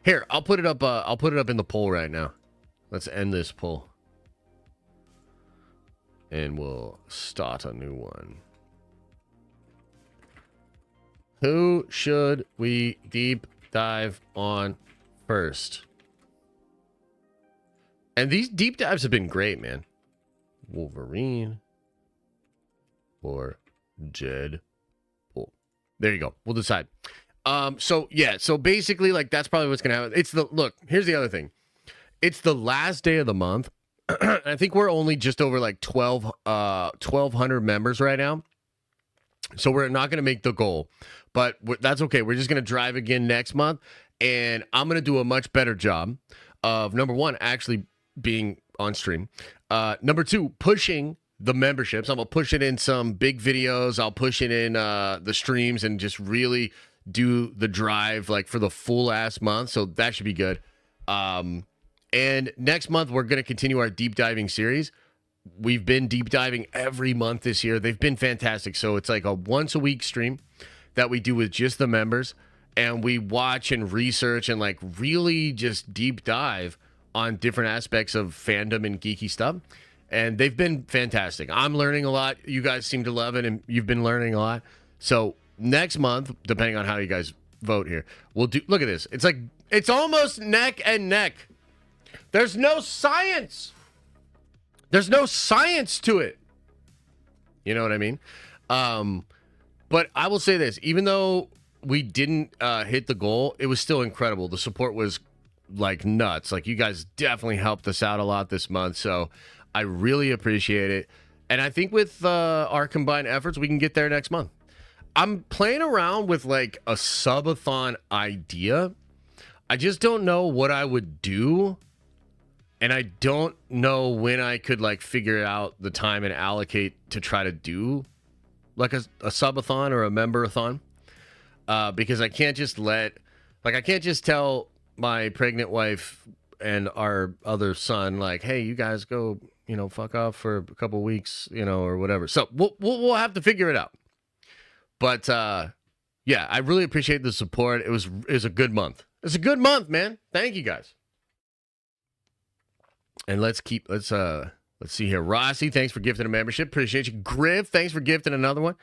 Here, I'll put it up in the poll right now. Let's end this poll. And we'll start a new one. Who should we deep dive on first? And these deep dives have been great, man. Wolverine or Deadpool. There you go. We'll decide. So basically, like, that's probably what's gonna happen. Look, here's the other thing. It's the last day of the month. I think we're only just over like 1,200 members right now. So we're not going to make the goal, but that's okay. We're just going to drive again next month, and I'm going to do a much better job of, number one, actually being on stream. Number two, pushing the memberships. I'm going to push it in some big videos. I'll push it in the streams and just really do the drive like for the full ass month. So that should be good. And next month, we're going to continue our deep diving series. We've been deep diving every month this year. They've been fantastic. So it's like a once a week stream that we do with just the members. And we watch and research and like really just deep dive on different aspects of fandom and geeky stuff. And they've been fantastic. I'm learning a lot. You guys seem to love it, and you've been learning a lot. So next month, depending on how you guys vote here, we'll do. Look at this. It's like it's almost neck and neck. There's no science. There's no science to it. You know what I mean? But I will say this. Even though we didn't hit the goal, it was still incredible. The support was like nuts. Like, you guys definitely helped us out a lot this month. So I really appreciate it. And I think with our combined efforts, we can get there next month. I'm playing around with like a subathon idea. I just don't know what I would do. And I don't know when I could like figure out the time and allocate to try to do like a subathon or a member-a-thon. Because I can't just I can't just tell my pregnant wife and our other son, like, hey, you guys go, fuck off for a couple weeks, or whatever. So we'll have to figure it out. But yeah, I really appreciate the support. It was a good month. It's a good month, man. Thank you guys. And let's see here. Rossi, thanks for gifting a membership. Appreciate you. Griff, thanks for gifting another one.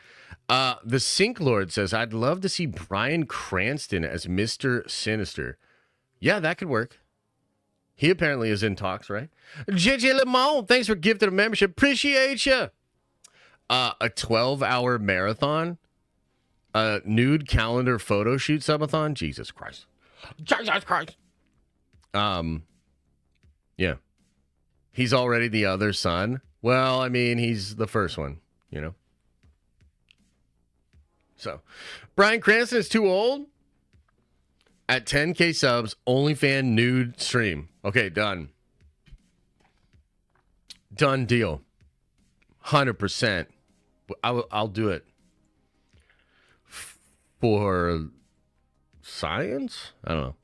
The Sink Lord says, I'd love to see Bryan Cranston as Mr. Sinister. Yeah, that could work. He apparently is in talks, right? JJ Lemon, thanks for gifting a membership. Appreciate you. A 12-hour marathon. Nude calendar photo shoot subathon. Jesus Christ. Jesus Christ. Yeah. He's already the other son. Well, I mean, he's the first one, So, Bryan Cranston is too old. At 10K subs, OnlyFans nude stream. Okay, done. Done deal. 100%. I'll do it. For science? I don't know.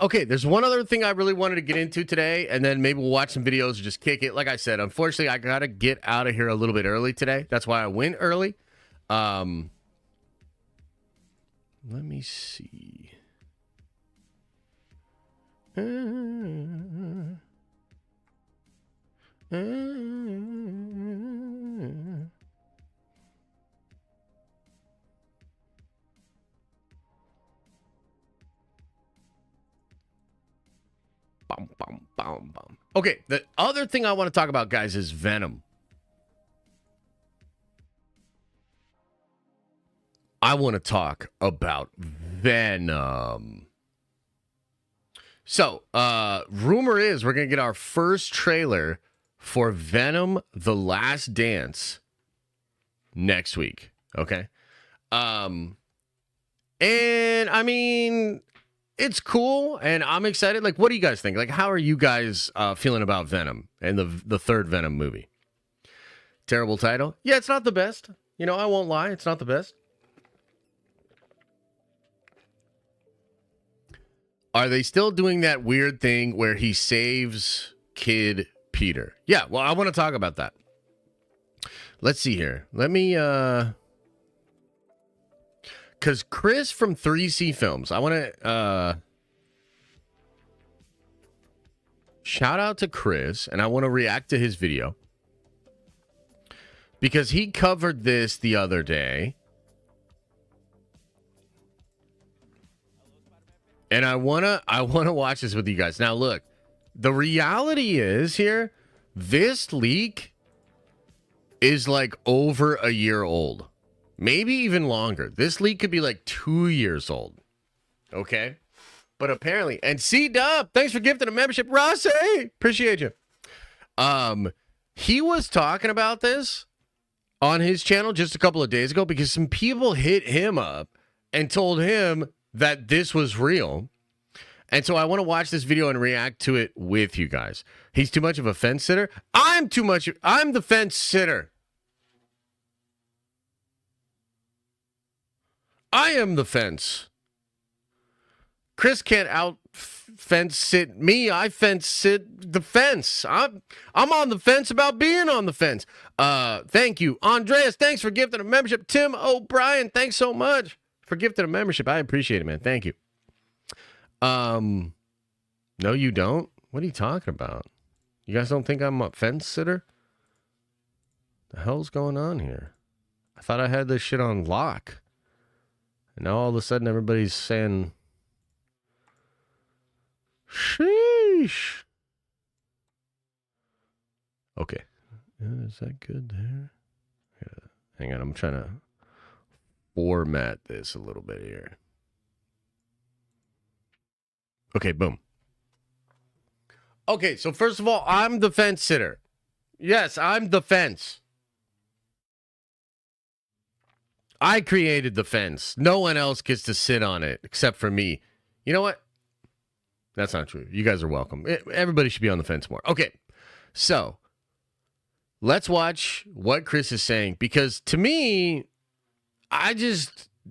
Okay, there's one other thing I really wanted to get into today, and then maybe we'll watch some videos or just kick it. Like I said, unfortunately, I got to get out of here a little bit early today. That's why I went early. Let me see. Okay, the other thing I want to talk about, guys, is Venom. I want to talk about Venom. So, rumor is we're going to get our first trailer for Venom: The Last Dance next week. Okay? And I mean, it's cool, and I'm excited. Like, what do you guys think? Like, how are you guys feeling about Venom and the third Venom movie? Terrible title? Yeah, it's not the best. You know, I won't lie. It's not the best. Are they still doing that weird thing where he saves Kid Peter? Yeah, well, I want to talk about that. Let's see here. Let me, because Chris from 3C Films, I want to, shout out to Chris, and I want to react to his video. Because he covered this the other day. And I wanna watch this with you guys. Now, look, the reality is here, this leak is like over a year old, maybe even longer. This leak could be like 2 years old. Okay, but apparently, and C-Dub, thanks for gifting a membership, Rossi, appreciate you. He was talking about this on his channel just a couple of days ago because some people hit him up and told him that this was real. And so I want to watch this video and react to it with you guys. He's too much of a fence sitter. I'm the fence sitter. I am the fence. Chris can't out fence sit me. I fence sit the fence. I'm on the fence about being on the fence. Thank you. Andreas, thanks for gifting a membership. Tim O'Brien, thanks so much for gifting a membership. I appreciate it, man. Thank you. No, you don't. What are you talking about? You guys don't think I'm a fence sitter? The hell's going on here? I thought I had this shit on lock. And now all of a sudden everybody's saying, sheesh. Okay. Is that good there? Yeah. Hang on, I'm trying to format this a little bit here. Okay, boom. Okay, so first of all, I'm the fence sitter. Yes, I'm the fence. I created the fence. No one else gets to sit on it except for me. You know what? That's not true. You guys are welcome. Everybody should be on the fence more. Okay, so let's watch what Chris is saying, because to me,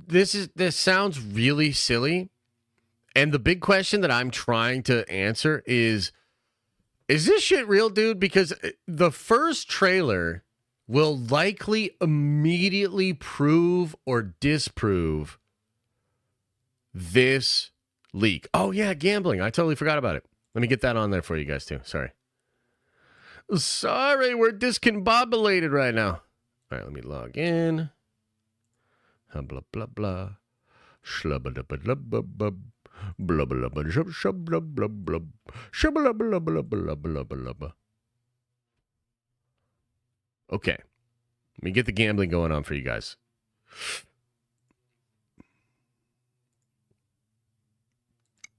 this sounds really silly. And the big question that I'm trying to answer is this shit real, dude? Because the first trailer will likely immediately prove or disprove this leak. Oh, yeah, gambling. I totally forgot about it. Let me get that on there for you guys, too. Sorry, we're discombobulated right now. All right, let me log in. Blah, blah, blah. Shlubba-dubba-dubba-bub. Blah, blah, blah, shub, blah, blah, blah. Shubba, blah, blah, blah, blah, blah, blah. Okay. Let me get the gambling going on for you guys.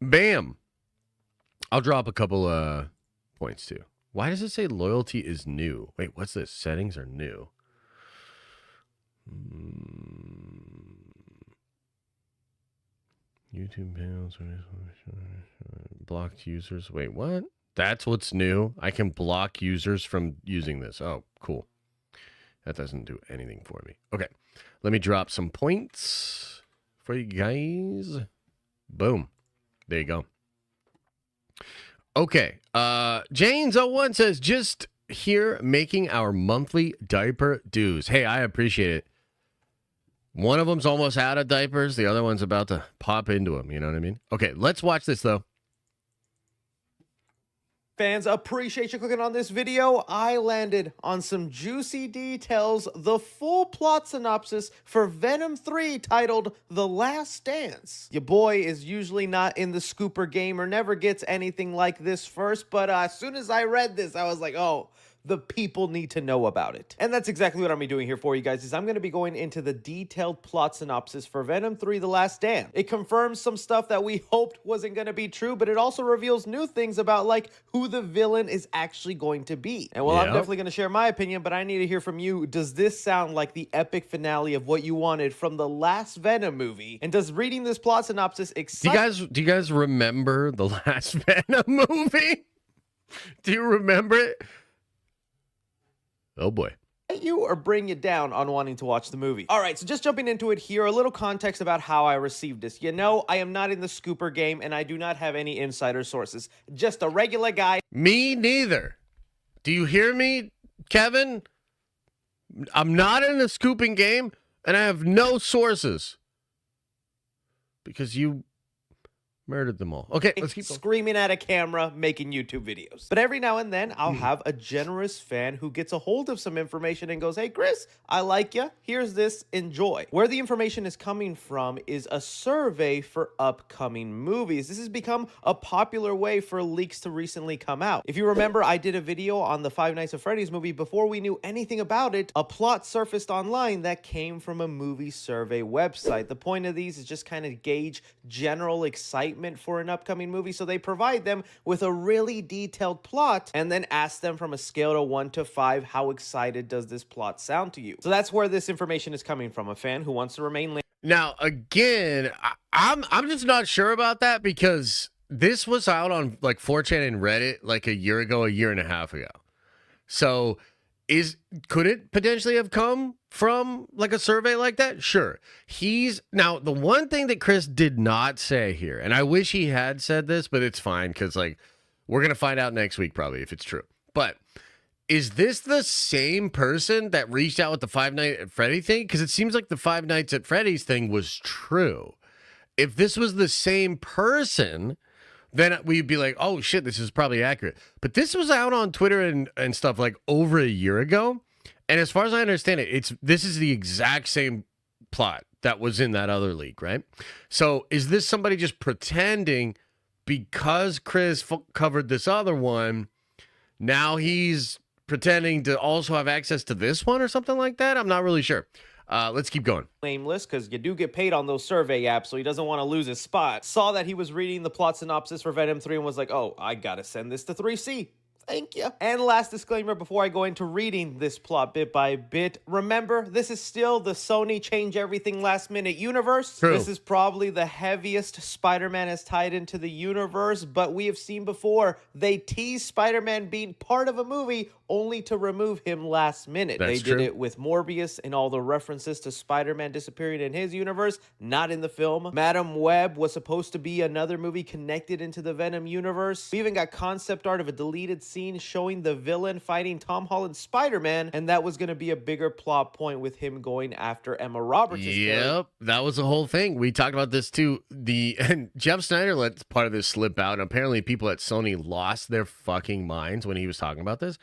Bam. I'll drop a couple points too. Why does it say loyalty is new? Wait, what's this? Settings are new. YouTube panels, blocked users. Wait, what? That's what's new? I can block users from using this. Oh, cool. That doesn't do anything for me. Okay, let me drop some points for you guys. Boom. There you go. Okay, Janes01 says, just here making our monthly diaper dues. Hey, I appreciate it. One of them's almost out of diapers. The other one's about to pop into them. You know what I mean? Okay, let's watch this, though. Fans, appreciate you clicking on this video. I landed on some juicy details, the full plot synopsis for Venom 3 titled The Last Dance. Your boy is usually not in the scooper game or never gets anything like this first, but as soon as I read this, I was like, oh, the people need to know about it. And that's exactly what I'm doing here for you guys, is I'm going to be going into the detailed plot synopsis for Venom 3 The Last Dance. It confirms some stuff that we hoped wasn't going to be true, but it also reveals new things about like who the villain is actually going to be. And well, I'm definitely going to share my opinion, but I need to hear from you. Does this sound like the epic finale of what you wanted from the last Venom movie? And does reading this plot synopsis excite Do you guys remember the last Venom movie? Do you remember it? Oh boy. you or bring you down on wanting to watch the movie? All right, so just jumping into it here, a little context about how I received this. You know, I am not in the scooper game and I do not have any insider sources. Just a regular guy. Me neither. Do you hear me, Kevin? I'm not in the scooping game and I have no sources. Because you murdered them all. Okay, let's keep going. Screaming at a camera, making YouTube videos. But every now and then, I'll have a generous fan who gets a hold of some information and goes, hey, Chris, I like you. Here's this. Enjoy. Where the information is coming from is a survey for upcoming movies. This has become a popular way for leaks to recently come out. If you remember, I did a video on the Five Nights at Freddy's movie before we knew anything about it. A plot surfaced online that came from a movie survey website. The point of these is just kind of gauge general excitement for an upcoming movie, so they provide them with a really detailed plot and then ask them from a scale to 1 to 5, how excited does this plot sound to you? So that's where this information is coming from, a fan who wants to remain late. Now, again, I'm just not sure about that because this was out on like 4chan and Reddit like a year ago, a year and a half ago. So could it potentially have come from like a survey like that? Sure. Now the one thing that Chris did not say here, and I wish he had said this, but it's fine because like we're gonna find out next week probably if it's true. But is this the same person that reached out with the Five Nights at Freddy's thing? Because it seems like the Five Nights at Freddy's thing was true. If this was the same person, then we'd be like, oh shit, this is probably accurate. But this was out on Twitter and stuff like over a year ago. And as far as I understand it, this is the exact same plot that was in that other leak, right? So is this somebody just pretending because Chris covered this other one, now he's pretending to also have access to this one or something like that? I'm not really sure. Let's keep going. Nameless, because you do get paid on those survey apps, so he doesn't want to lose his spot. Saw that he was reading the plot synopsis for Venom 3 and was like, oh, I gotta send this to 3C. Thank you. And last disclaimer before I go into reading this plot bit by bit. Remember, this is still the Sony change everything last minute universe. True. This is probably the heaviest Spider-Man has tied into the universe, but we have seen before they tease Spider-Man being part of a movie only to remove him last minute. They did it with Morbius and all the references to Spider-Man disappearing in his universe, not in the film. Madam Web was supposed to be another movie connected into the Venom universe. We even got concept art of a deleted scene showing the villain fighting Tom Holland Spider-Man, and that was going to be a bigger plot point with him going after Emma Roberts' character. Yep, that was the whole thing. We talked about this too. And Jeff Snyder let part of this slip out, and apparently people at Sony lost their fucking minds when he was talking about this.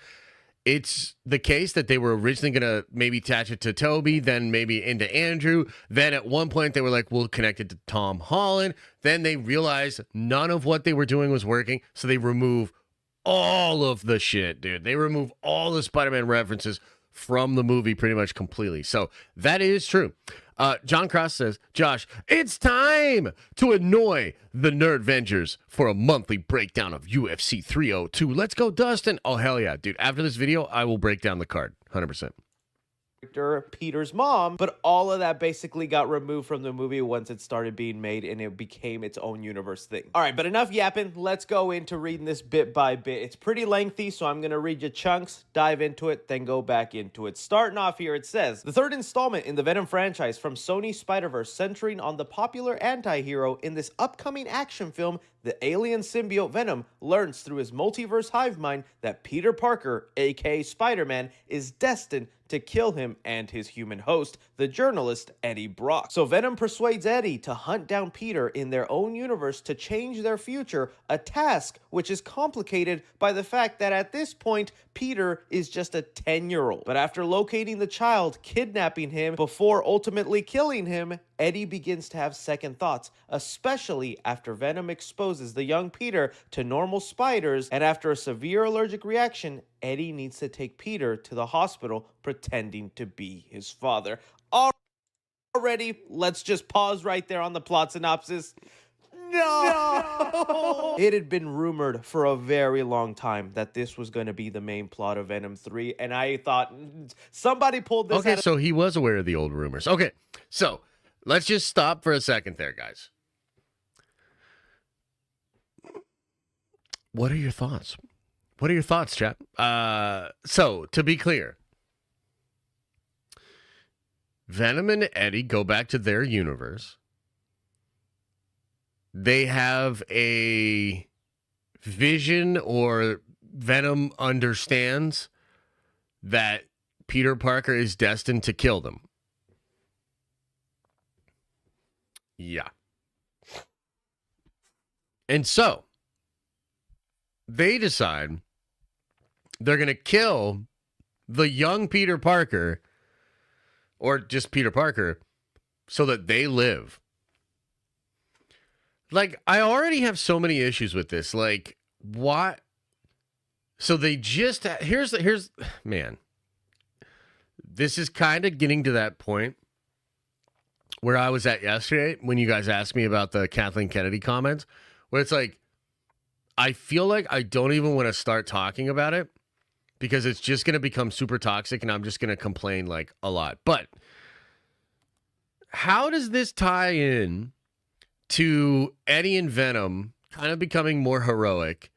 It's the case that they were originally going to maybe attach it to Toby, then maybe into Andrew. Then at one point they were like, we'll connect it to Tom Holland. Then they realized none of what they were doing was working, so they remove all of the shit, dude. They remove all the Spider-Man references from the movie pretty much completely. So that is true. John Cross says, Josh, it's time to annoy the Nerdvengers for a monthly breakdown of UFC 302. Let's go, Dustin. Oh, hell yeah, dude. After this video, I will break down the card. 100%. Peter's mom, but all of that basically got removed from the movie once it started being made and it became its own universe thing. All right, but enough yapping. Let's go into reading this bit by bit. It's pretty lengthy, so I'm going to read you chunks, dive into it, then go back into it. Starting off here, it says, the third installment in the Venom franchise from Sony Spider-Verse, centering on the popular anti-hero in this upcoming action film. The alien symbiote Venom learns through his multiverse hive mind that Peter Parker, aka Spider-Man, is destined to kill him and his human host, the journalist Eddie Brock. So Venom persuades Eddie to hunt down Peter in their own universe to change their future, a task which is complicated by the fact that at this point, Peter is just a 10-year-old. But after locating the child, kidnapping him before ultimately killing him, Eddie begins to have second thoughts, especially after Venom exposes the young Peter to normal spiders, and after a severe allergic reaction, Eddie needs to take Peter to the hospital pretending to be his father. Already, let's just pause right there on the plot synopsis. No! It had been rumored for a very long time that this was going to be the main plot of Venom 3, and I thought somebody pulled this Okay, out of... so he was aware of the old rumors. Okay, so let's just stop for a second there, guys. What are your thoughts? What are your thoughts, chat? So, to be clear, Venom and Eddie go back to their universe. They have a vision, or Venom understands that Peter Parker is destined to kill them. Yeah. And so, they decide they're going to kill the young Peter Parker, or just Peter Parker, so that they live. Like, I already have so many issues with this. Like, what? So they just, here's, man, this is kind of getting to that point where I was at yesterday when you guys asked me about the Kathleen Kennedy comments, where it's like, I feel like I don't even want to start talking about it because it's just going to become super toxic and I'm just going to complain like a lot. But how does this tie in to Eddie and Venom kind of becoming more heroic,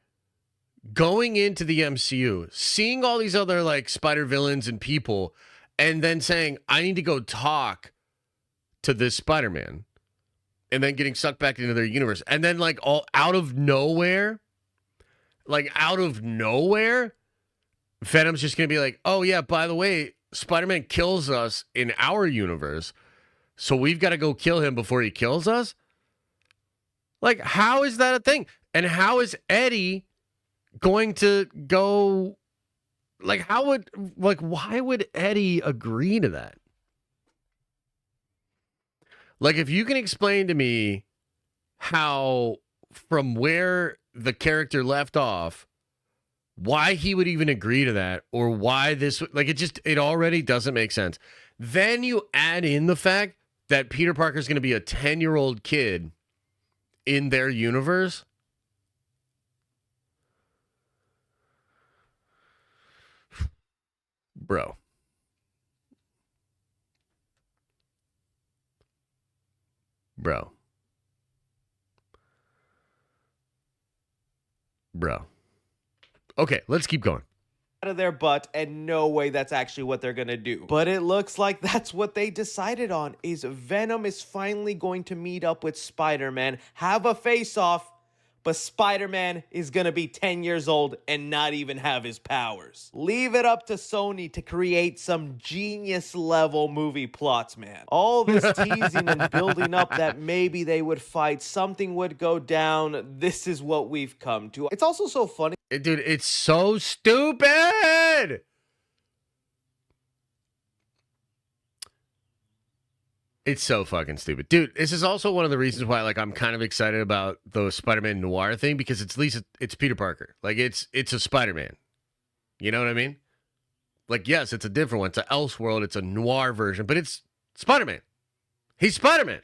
going into the MCU, seeing all these other like spider villains and people, and then saying, I need to go talk to this Spider-Man, and then getting sucked back into their universe. And then like all out of nowhere, Venom's just going to be like, oh yeah, by the way, Spider-Man kills us in our universe, so we've got to go kill him before he kills us? Like, how is that a thing? And how is Eddie going to go, like, why would Eddie agree to that? Like, if you can explain to me how, from where the character left off, why he would even agree to that, or why this, like, it already doesn't make sense. Then you add in the fact that Peter Parker's going to be a 10-year-old kid in their universe. Bro. Okay, let's keep going. Out of their butt, and no way that's actually what they're gonna do. But it looks like that's what they decided on, is Venom is finally going to meet up with Spider-Man, have a face-off, but Spider-Man is gonna be 10 years old and not even have his powers. Leave it up to Sony to create some genius-level movie plots, man. All this teasing and building up that maybe they would fight, something would go down, this is what we've come to. It's also so funny. Dude, it's so stupid! It's so fucking stupid. Dude, this is also one of the reasons why, like, I'm kind of excited about the Spider-Man noir thing, because at least it's Peter Parker. Like, it's a Spider-Man. You know what I mean? Like, yes, it's a different one. It's an Elseworld. It's a noir version, but it's Spider-Man. He's Spider-Man.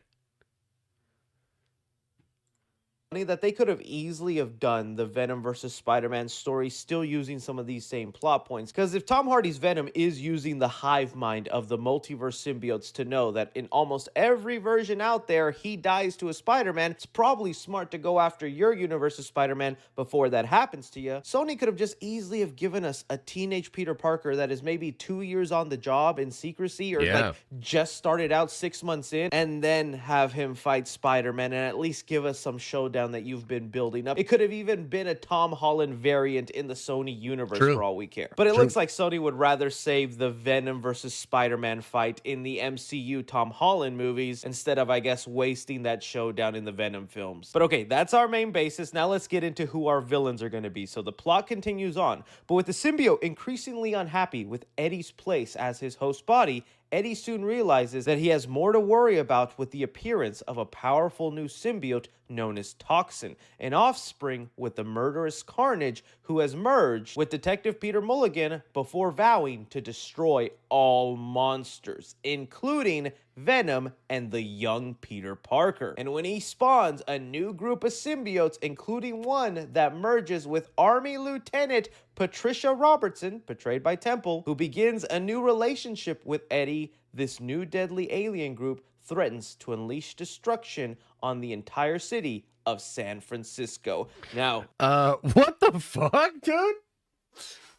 That they could have easily have done the Venom versus Spider-Man story still using some of these same plot points. Because if Tom Hardy's Venom is using the hive mind of the multiverse symbiotes to know that in almost every version out there, he dies to a Spider-Man, it's probably smart to go after your universe's Spider-Man before that happens to you. Sony could have just easily have given us a teenage Peter Parker that is maybe 2 years on the job in secrecy, or like just started out 6 months in, and then have him fight Spider-Man and at least give us some showdown showdown that you've been building up. It could have even been a Tom Holland variant in the Sony universe for all we care. But it looks like Sony would rather save the Venom versus Spider-Man fight in the MCU Tom Holland movies instead of, I guess, wasting that showdown in the Venom films. But okay, that's our main basis. Now let's get into who our villains are going to be. So the plot continues on, but with the symbiote increasingly unhappy with Eddie's place as his host body, Eddie soon realizes that he has more to worry about with the appearance of a powerful new symbiote known as Toxin, an offspring with the murderous Carnage who has merged with Detective Peter Mulligan before vowing to destroy all monsters, including Venom and the young Peter Parker. And when he spawns a new group of symbiotes, including one that merges with Army Lieutenant Patricia Robertson, portrayed by Temple, who begins a new relationship with Eddie, this new deadly alien group threatens to unleash destruction on the entire city of San Francisco. Now, what the fuck, dude?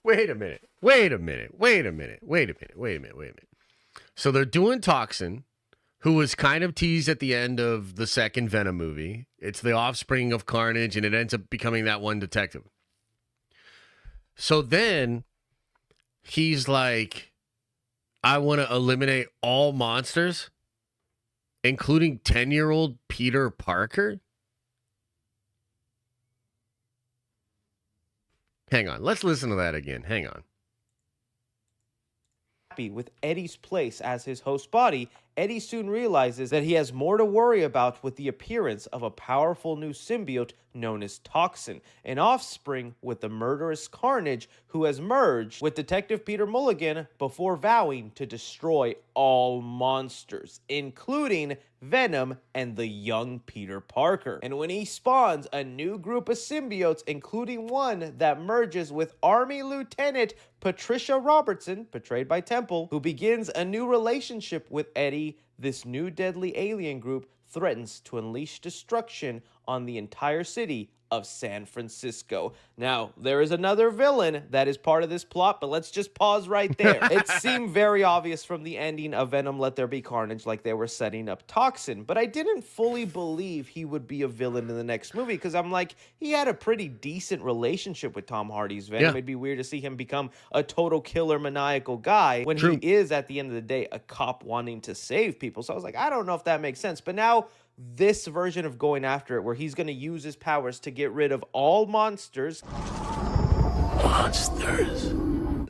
Wait a minute. So they're doing Toxin, who was kind of teased at the end of the second Venom movie. It's the offspring of Carnage, and it ends up becoming that one detective. So then he's like, I want to eliminate all monsters, including 10-year-old Peter Parker? Hang on. Let's listen to that again. Hang on. With Eddie's place as his host body, Eddie soon realizes that he has more to worry about with the appearance of a powerful new symbiote known as Toxin, an offspring with the murderous Carnage who has merged with Detective Peter Mulligan before vowing to destroy all monsters, including Venom and the young Peter Parker. And when he spawns a new group of symbiotes, including one that merges with Army Lieutenant Patricia Robertson, portrayed by Temple, who begins a new relationship with Eddie, this new deadly alien group threatens to unleash destruction on the entire city of San Francisco. Now, there is another villain that is part of this plot, but let's just pause right there. It seemed very obvious from the ending of Venom Let There Be Carnage, like they were setting up Toxin, but I didn't fully believe he would be a villain in the next movie, because I'm like, he had a pretty decent relationship with Tom Hardy's Venom. It'd be weird to see him become a total killer, maniacal guy when he is, at the end of the day, a cop wanting to save people. So I was like, I don't know if that makes sense, but now this version of going after it, where he's going to use his powers to get rid of all monsters.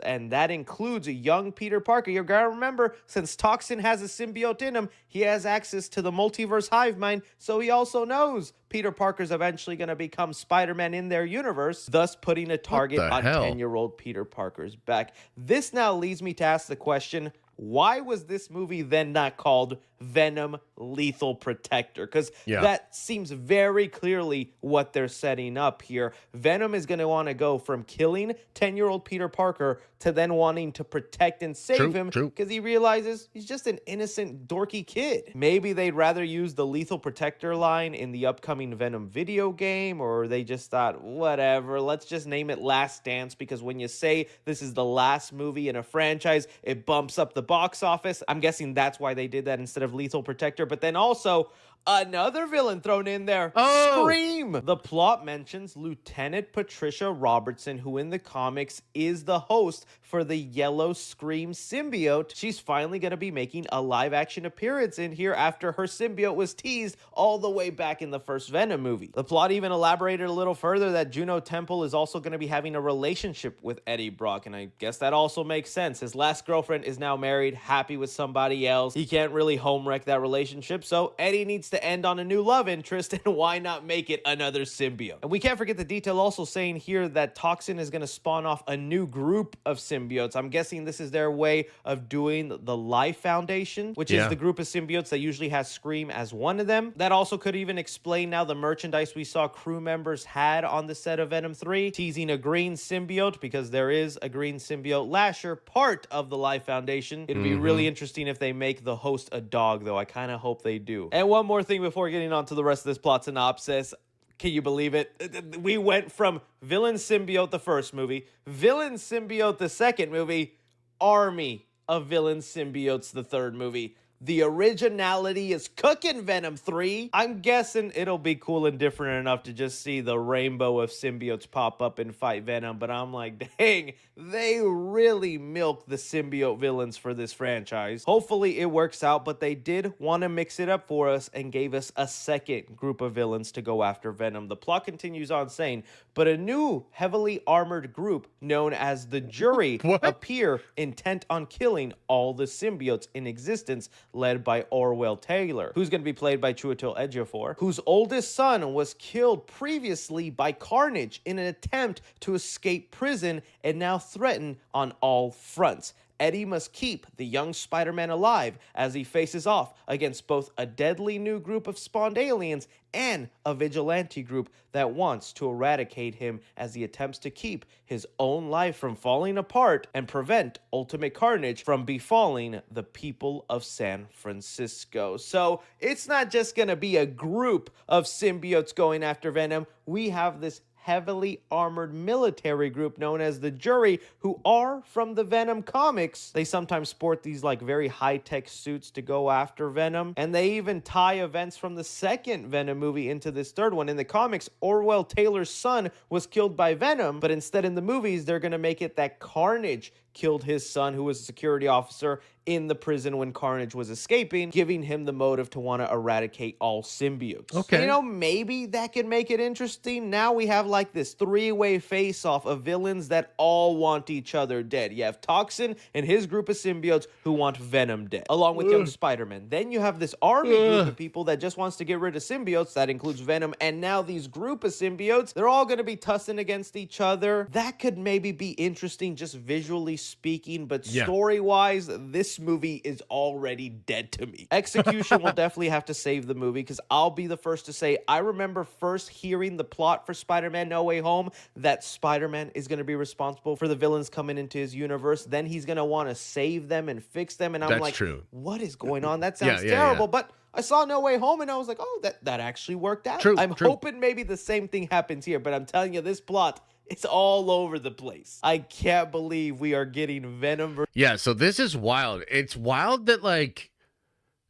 And that includes a young Peter Parker. You gotta remember, since Toxin has a symbiote in him, he has access to the multiverse hive mind, so he also knows Peter Parker's eventually going to become Spider-Man in their universe, thus putting a target on 10-year-old Peter Parker's back. This now leads me to ask the question, why was this movie then not called Venom Lethal Protector? Because that seems very clearly what they're setting up here. Venom is going to want to go from killing 10-year-old Peter Parker to then wanting to protect and save him because he realizes he's just an innocent, dorky kid. Maybe they'd rather use the Lethal Protector line in the upcoming Venom video game, or they just thought, whatever, let's just name it Last Dance, because when you say this is the last movie in a franchise, it bumps up the box office. I'm guessing that's why they did that instead of Lethal Protector. But then also another villain thrown in there, Scream. The plot mentions Lieutenant Patricia Robertson, who in the comics is the host for the yellow Scream symbiote. She's finally going to be making a live action appearance in here after her symbiote was teased all the way back in the first Venom movie. The plot even elaborated a little further that Juno Temple is also going to be having a relationship with Eddie Brock, and I guess that also makes sense. His last girlfriend is now married, happy with somebody else. He can't really home wreck that relationship, so Eddie needs to end on a new love interest, and why not make it another symbiote? And we can't forget the detail also saying here that Toxin is going to spawn off a new group of symbiotes. I'm guessing this is their way of doing the Life Foundation, which is the group of symbiotes that usually has Scream as one of them. That also could even explain now the merchandise we saw crew members had on the set of Venom 3, teasing a green symbiote, because there is a green symbiote Lasher, part of the Life Foundation. It'd be really interesting if they make the host a dog, though. I kind of hope they do. And one more thing before getting on to the rest of this plot synopsis. Can you believe it? We went from villain symbiote the first movie, villain symbiote the second movie, army of villain symbiotes the third movie. The originality is cooking, Venom 3. I'm guessing it'll be cool and different enough to just see the rainbow of symbiotes pop up and fight Venom, but I'm like, dang, they really milked the symbiote villains for this franchise. Hopefully it works out, but they did want to mix it up for us and gave us a second group of villains to go after Venom. The plot continues on saying, but a new heavily armored group known as the Jury appear intent on killing all the symbiotes in existence, led by Orwell Taylor, who's going to be played by Chiwetel Ejiofor, whose oldest son was killed previously by Carnage in an attempt to escape prison and now threatened on all fronts. Eddie must keep the young Spider-Man alive as he faces off against both a deadly new group of spawned aliens and a vigilante group that wants to eradicate him as he attempts to keep his own life from falling apart and prevent ultimate carnage from befalling the people of San Francisco. So it's not just going to be a group of symbiotes going after Venom. We have this heavily armored military group known as the Jury, who are from the Venom comics. They sometimes sport these like very high-tech suits to go after Venom, and they even tie events from the second Venom movie into this third one. In the comics, Orwell Taylor's son was killed by Venom, but instead in the movies, they're going to make it that Carnage killed his son, who was a security officer in the prison when Carnage was escaping, giving him the motive to want to eradicate all symbiotes. Okay. You know, maybe that could make it interesting. Now we have like this three-way face-off of villains that all want each other dead. You have Toxin and his group of symbiotes who want Venom dead, along with young Spider-Man. Then you have this army group of people that just wants to get rid of symbiotes. That includes Venom. And now these group of symbiotes, they're all going to be tussling against each other. That could maybe be interesting just visually speaking, but story-wise, this movie is already dead to me. Execution will definitely have to save the movie, because I'll be the first to say, I remember first hearing the plot for Spider-Man No Way Home, that Spider-Man is going to be responsible for the villains coming into his universe. Then he's going to want to save them and fix them, and I'm like, what is going on? That sounds terrible, but I saw No Way Home and I was like, oh, that actually worked out. I'm hoping maybe the same thing happens here, but I'm telling you, this plot, it's all over the place. I can't believe we are getting Venom. Yeah, so this is wild. It's wild that, like,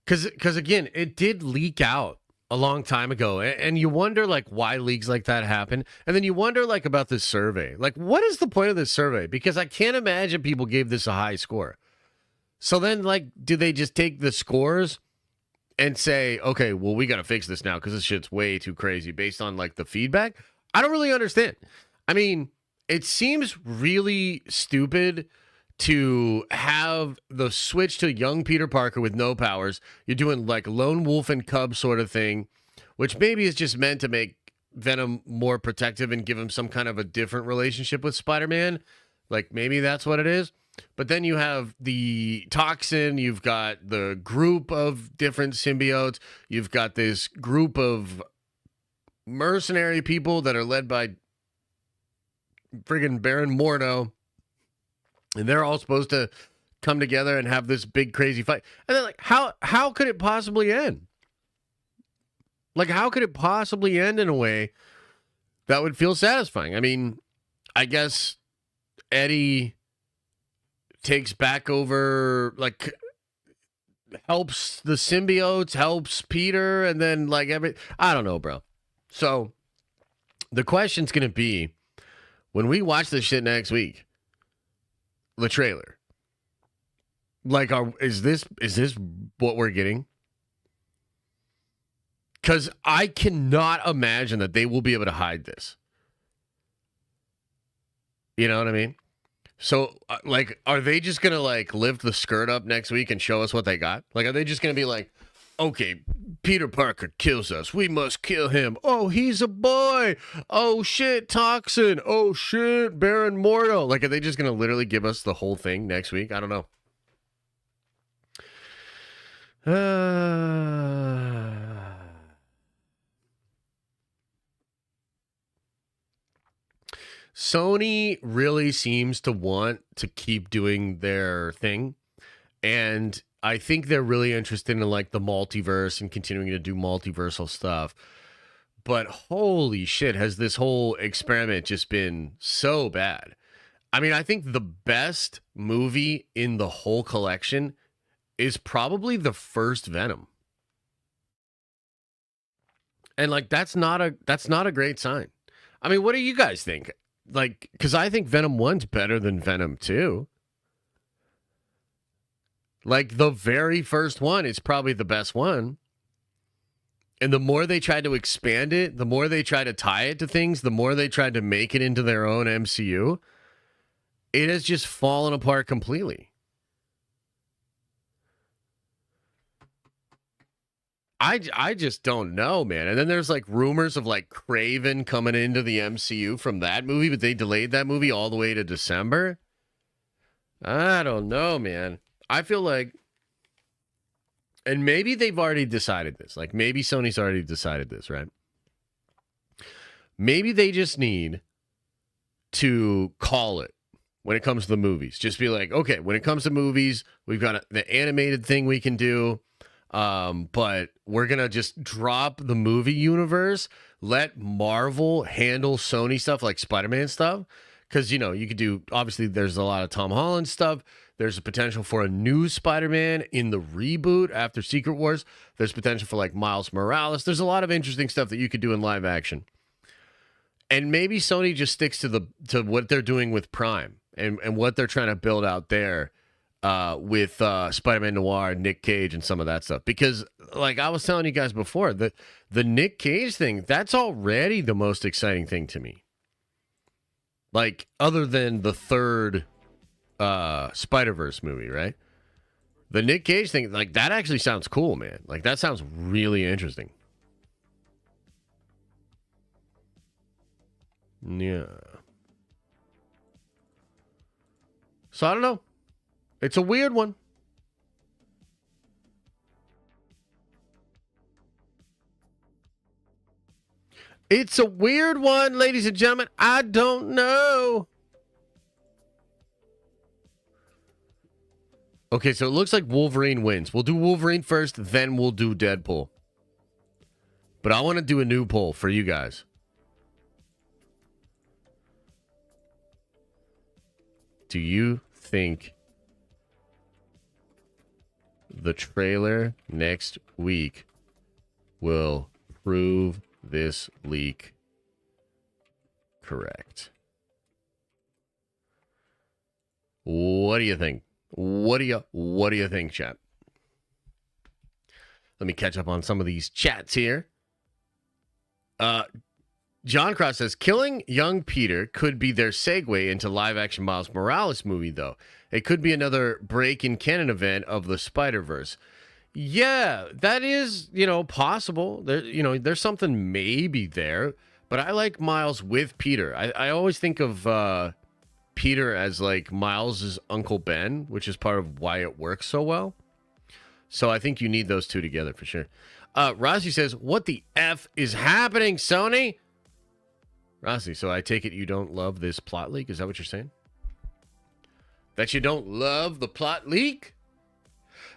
because again, it did leak out a long time ago, and you wonder, like, why leaks like that happen, and then you wonder, like, about this survey. Like, what is the point of this survey? Because I can't imagine people gave this a high score. So then, like, do they just take the scores and say, okay, well, we got to fix this now because this shit's way too crazy based on, like, the feedback? I don't really understand. I mean, it seems really stupid to have the switch to young Peter Parker with no powers. You're doing like lone wolf and cub sort of thing, which maybe is just meant to make Venom more protective and give him some kind of a different relationship with Spider-Man. Like, maybe that's what it is. But then you have the Toxin, you've got the group of different symbiotes, you've got this group of mercenary people that are led by friggin' Baron Mordo, and they're all supposed to come together and have this big crazy fight. And then, like, how could it possibly end? Like, how could it possibly end in a way that would feel satisfying? I mean, I guess Eddie takes back over, like, helps the symbiotes, helps Peter, and then, like, I don't know, bro. So the question's gonna be, when we watch this shit next week, the trailer, like, is this what we're getting? Because I cannot imagine that they will be able to hide this. You know what I mean? So, like, are they just going to, like, lift the skirt up next week and show us what they got? Like, are they just going to be like, okay, Peter Parker kills us, we must kill him. Oh, he's a boy. Oh, shit, Toxin. Oh, shit, Baron Mordo. Like, are they just going to literally give us the whole thing next week? I don't know. Sony really seems to want to keep doing their thing, and I think they're really interested in, like, the multiverse and continuing to do multiversal stuff. But holy shit, has this whole experiment just been so bad? I mean, I think the best movie in the whole collection is probably the first Venom. And like that's not a great sign. I mean, what do you guys think? Like, because I think Venom 1's better than Venom 2. Like, the very first one is probably the best one. And the more they tried to expand it, the more they tried to tie it to things, the more they tried to make it into their own MCU, it has just fallen apart completely. I just don't know, man. And then there's like rumors of like Kraven coming into the MCU from that movie, but they delayed that movie all the way to December. I don't know, man. I feel like, and maybe they've already decided this. Like maybe Sony's already decided this, right? Maybe they just need to call it when it comes to the movies. Just be like, okay, when it comes to movies, we've got the animated thing we can do. But we're going to just drop the movie universe, let Marvel handle Sony stuff like Spider-Man stuff. Because, you know, you could do, obviously, there's a lot of Tom Holland stuff. There's a potential for a new Spider-Man in the reboot after Secret Wars. There's potential for like Miles Morales. There's a lot of interesting stuff that you could do in live action. And maybe Sony just sticks to what they're doing with Prime and what they're trying to build out there. With Spider-Man Noir, Nick Cage, and some of that stuff. Because, like I was telling you guys before, the Nick Cage thing, that's already the most exciting thing to me. Like, other than the third Spider-Verse movie, right? The Nick Cage thing, like, that actually sounds cool, man. Like, that sounds really interesting. Yeah. So, I don't know. It's a weird one. It's a weird one, ladies and gentlemen. I don't know. Okay, so it looks like Wolverine wins. We'll do Wolverine first, then we'll do Deadpool. But I want to do a new poll for you guys. Do you think the trailer next week will prove this leak correct? What do you think? What do you think, chat? Let me catch up on some of these chats here. John Cross says, killing young Peter could be their segue into live-action Miles Morales movie, though. It could be another break-in-canon event of the Spider-Verse. Yeah, that is, possible. There's something maybe there. But I like Miles with Peter. I always think of Peter as, like, Miles' Uncle Ben, which is part of why it works so well. So I think you need those two together for sure. Rossi says, what the F is happening, Sony? Rossi, so I take it you don't love this plot leak? Is that what you're saying? That you don't love the plot leak?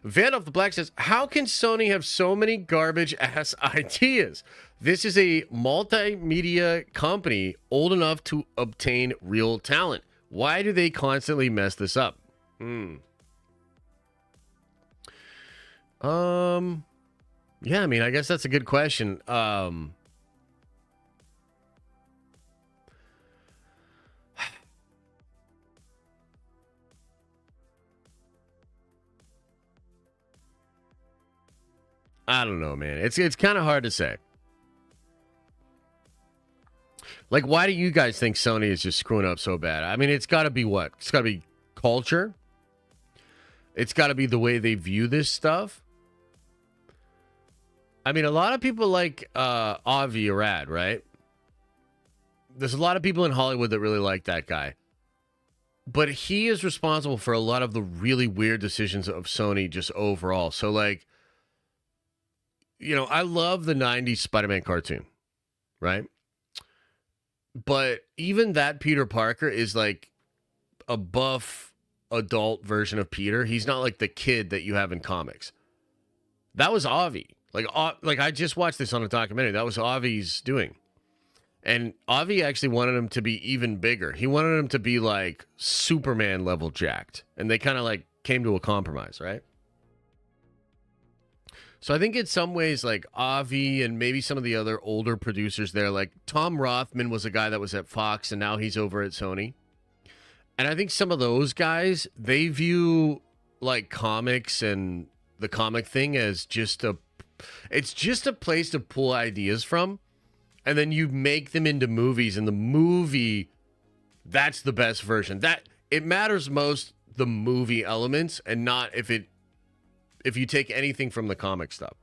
Van of the Black says, how can Sony have so many garbage-ass ideas? This is a multimedia company old enough to obtain real talent. Why do they constantly mess this up? Yeah, I mean, I guess that's a good question. I don't know, man. It's kind of hard to say. Like, why do you guys think Sony is just screwing up so bad? I mean, it's got to be what? It's got to be culture. It's got to be the way they view this stuff. I mean, a lot of people like Avi Arad, right? There's a lot of people in Hollywood that really like that guy. But he is responsible for a lot of the really weird decisions of Sony just overall. So, like, I love the 90s Spider-Man cartoon, right? But even that Peter Parker is like a buff adult version of Peter. He's not like the kid that you have in comics. That was Avi. Like I just watched this on a documentary. That was Avi's doing. And Avi actually wanted him to be even bigger. He wanted him to be like Superman level jacked. And they kind of like came to a compromise, right? So I think in some ways, like Avi and maybe some of the other older producers there, like Tom Rothman was a guy that was at Fox and now he's over at Sony. And I think some of those guys, they view like comics and the comic thing as it's just a place to pull ideas from. And then you make them into movies, and the movie, that's the best version. That it matters most the movie elements and not if you take anything from the comic stuff.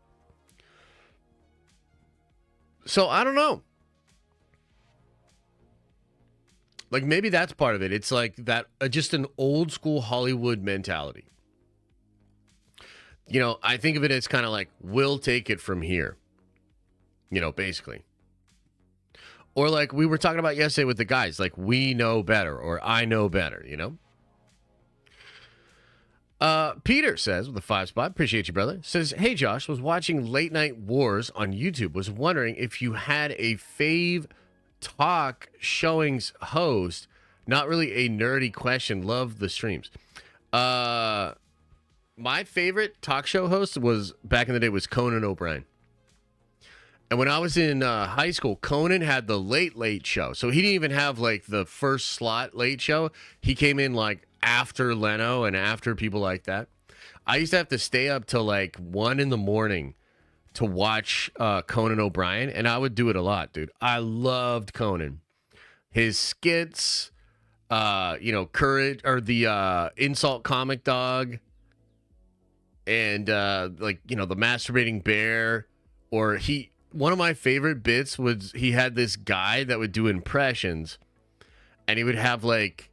So I don't know. Like maybe that's part of it. It's like that just an old school Hollywood mentality. You know, I think of it as kind of like we'll take it from here. You know, basically. Or like we were talking about yesterday with the guys, like we know better or I know better, you know? Peter says with a 5 spot, appreciate you, brother. Says, hey Josh, was watching Late Night Wars on YouTube. Was wondering if you had a fave talk showings host. Not really a nerdy question. Love the streams. My favorite talk show host was back in the day was Conan O'Brien. And when I was in high school, Conan had the late show. So he didn't even have like the first slot late show. He came in like after Leno and after people like that. I used to have to stay up till like 1 in the morning to watch Conan O'Brien. And I would do it a lot, dude. I loved Conan. His skits, courage or the insult comic dog. And the masturbating bear. Or one of my favorite bits was he had this guy that would do impressions, and he would have like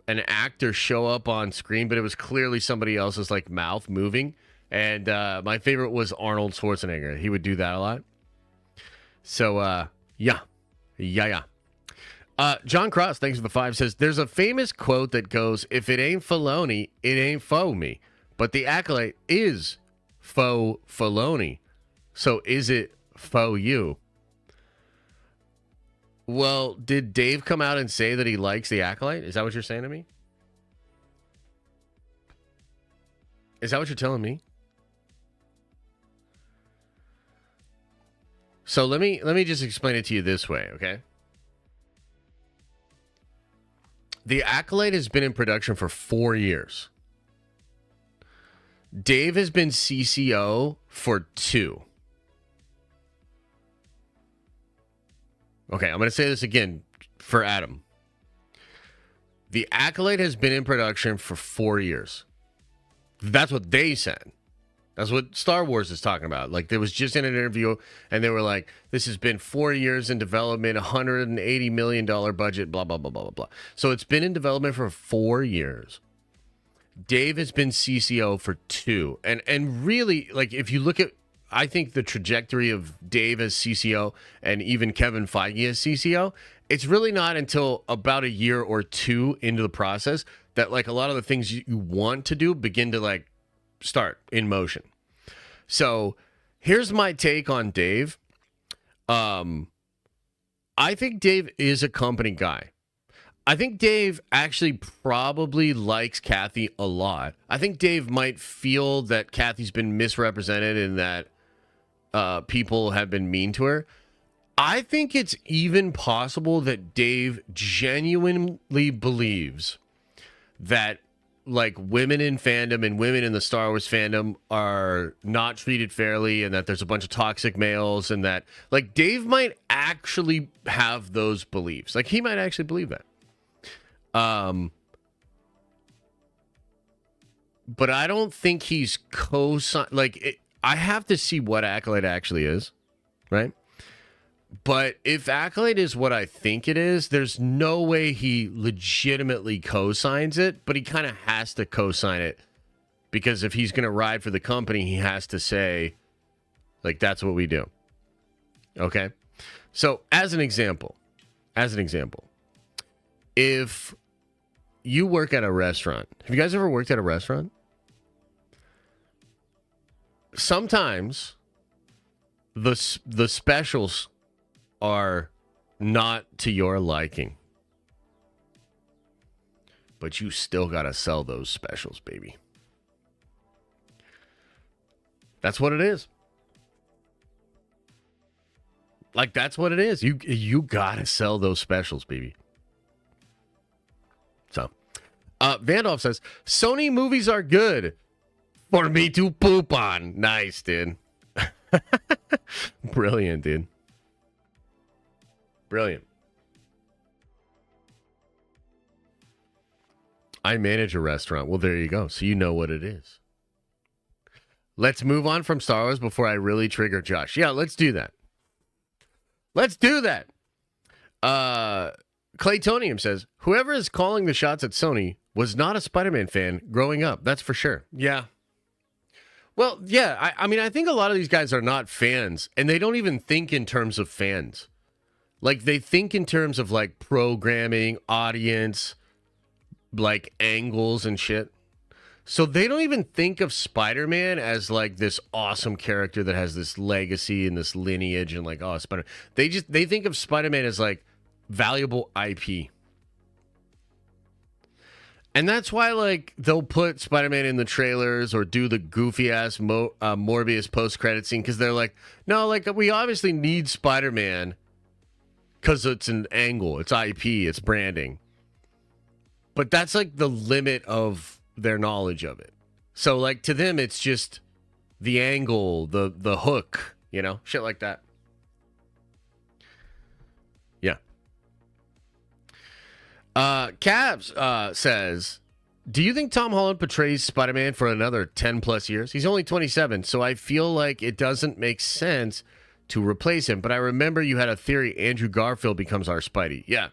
an actor show up on screen, but it was clearly somebody else's like mouth moving. And my favorite was Arnold Schwarzenegger. He would do that a lot. So yeah. John Cross, thanks for the 5, says there's a famous quote that goes, "If it ain't Filoni, it ain't faux me." But the Acolyte is faux Filoni. So is it faux you? Well, did Dave come out and say that he likes the Acolyte? Is that what you're saying to me? Is that what you're telling me? So let me just explain it to you this way, okay? The Acolyte has been in production for 4 years. Dave has been CCO for 2. Okay, I'm going to say this again for Adam. The Acolyte has been in production for 4 years. That's what they said. That's what Star Wars is talking about. Like, there was just in an interview, and they were like, this has been 4 years in development, $180 million budget, blah, blah, blah, blah, blah, blah. So it's been in development for 4 years. Dave has been CCO for 2. And really, like, if you look at, I think the trajectory of Dave as CCO and even Kevin Feige as CCO, it's really not until about a year or 2 into the process that like a lot of the things you want to do begin to like start in motion. So here's my take on Dave. I think Dave is a company guy. I think Dave actually probably likes Kathy a lot. I think Dave might feel that Kathy's been misrepresented and that people have been mean to her. I think it's even possible that Dave genuinely believes that like women in fandom and women in the Star Wars fandom are not treated fairly and that there's a bunch of toxic males and that like Dave might actually have those beliefs. Like he might actually believe that. But I don't think he's I have to see what Acolyte actually is, right? But if Acolyte is what I think it is, there's no way he legitimately co-signs it, but he kind of has to co-sign it because if he's going to ride for the company, he has to say, like, that's what we do. Okay? So, as an example, if you work at a restaurant, have you guys ever worked at a restaurant? Sometimes the specials are not to your liking. But you still got to sell those specials, baby. That's what it is. Like, that's what it is. You gotta sell those specials, baby. So, Vandolph says, Sony movies are good for me to poop on. Nice, dude. Brilliant, dude. Brilliant. I manage a restaurant. Well, there you go. So you know what it is. Let's move on from Star Wars before I really trigger Josh. Yeah, let's do that. Let's do that. Claytonium says, whoever is calling the shots at Sony was not a Spider-Man fan growing up. That's for sure. Yeah. Well, yeah. I mean, I think a lot of these guys are not fans, and they don't even think in terms of fans. Like, they think in terms of, like, programming, audience, like, angles and shit. So they don't even think of Spider-Man as, like, this awesome character that has this legacy and this lineage and, like, oh, Spider-Man. They think of Spider-Man as, like, valuable IP. And that's why, like, they'll put Spider-Man in the trailers or do the goofy-ass Morbius post-credit scene because they're like, no, like, we obviously need Spider-Man because it's an angle, it's IP, it's branding. But that's, like, the limit of their knowledge of it. So, like, to them, it's just the angle, the hook, you know, shit like that. Yeah. Cavs says, do you think Tom Holland portrays Spider-Man for another 10 plus years? He's only 27, so I feel like it doesn't make sense to replace him. But I remember you had a theory Andrew Garfield becomes our Spidey. Yeah.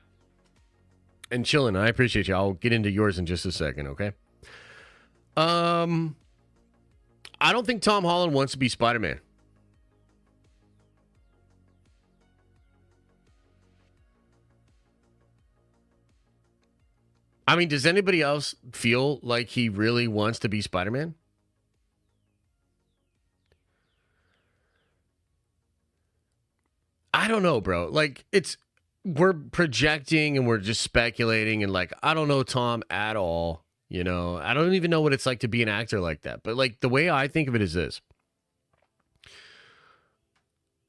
And chillin', I appreciate you. I'll get into yours in just a second, okay? I don't think Tom Holland wants to be Spider-Man. I mean, does anybody else feel like he really wants to be Spider-Man? I don't know, bro. Like, we're projecting and we're just speculating and, like, I don't know Tom at all. You know, I don't even know what it's like to be an actor like that. But, like, the way I think of it is this.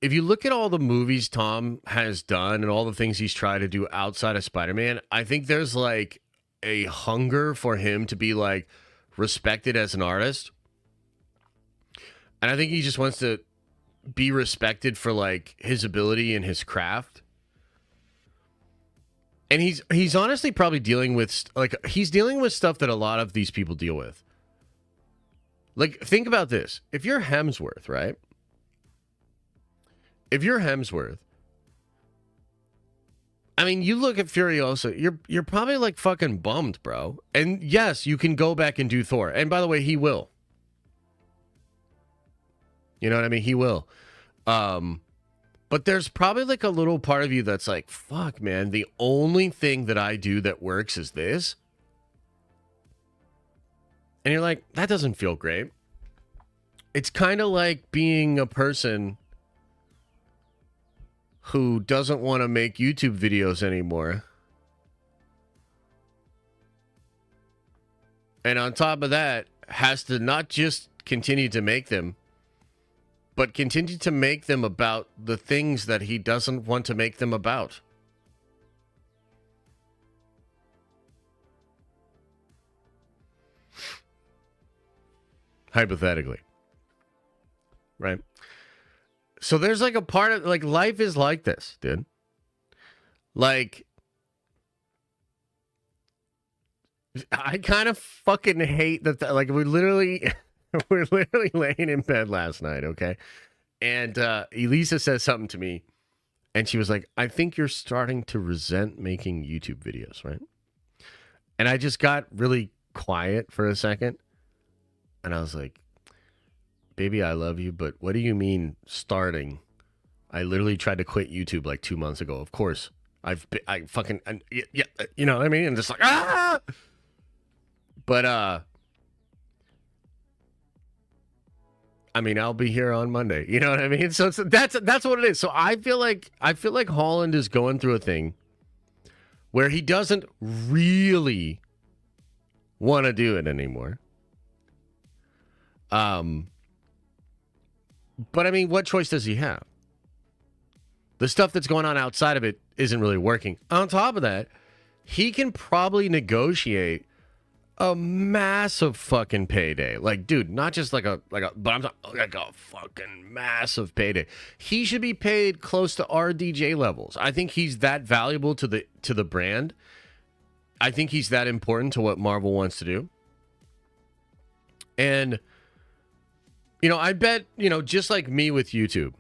If you look at all the movies Tom has done and all the things he's tried to do outside of Spider-Man, I think there's, like, a hunger for him to be, like, respected as an artist. And I think he just wants to be respected for, like, his ability and his craft. And he's honestly probably dealing with, like, he's dealing with stuff that a lot of these people deal with. Like, think about this. If you're Hemsworth, right? If you're Hemsworth, I mean, you look at Furiosa, you're probably, like, fucking bummed, bro. And yes, you can go back and do Thor. And by the way, he will. You know what I mean? He will. But there's probably, like, a little part of you that's like, fuck, man, the only thing that I do that works is this. And you're like, that doesn't feel great. It's kind of like being a person who doesn't want to make YouTube videos anymore. And on top of that, has to not just continue to make them, but continue to make them about the things that he doesn't want to make them about. Hypothetically. Right? So there's, like, a part of, like, life is like this, dude. Like, I kind of fucking hate that, like, we're literally laying in bed last night, okay? And Elisa says something to me, and she was like, I think you're starting to resent making YouTube videos, right? And I just got really quiet for a second, and I was like, baby, I love you, but what do you mean starting? I literally tried to quit YouTube like 2 months ago. Of course, yeah, you know what I mean? And just like, ah! But, I mean, I'll be here on Monday. You know what I mean? So that's what it is. So I feel like Holland is going through a thing where he doesn't really want to do it anymore. But I mean, what choice does he have? The stuff that's going on outside of it isn't really working. On top of that, he can probably negotiate a massive fucking payday. Like, dude, not just but I'm talking like a fucking massive payday. He should be paid close to RDJ levels. I think he's that valuable to the brand. I think he's that important to what Marvel wants to do. And, I bet, just like me with YouTube,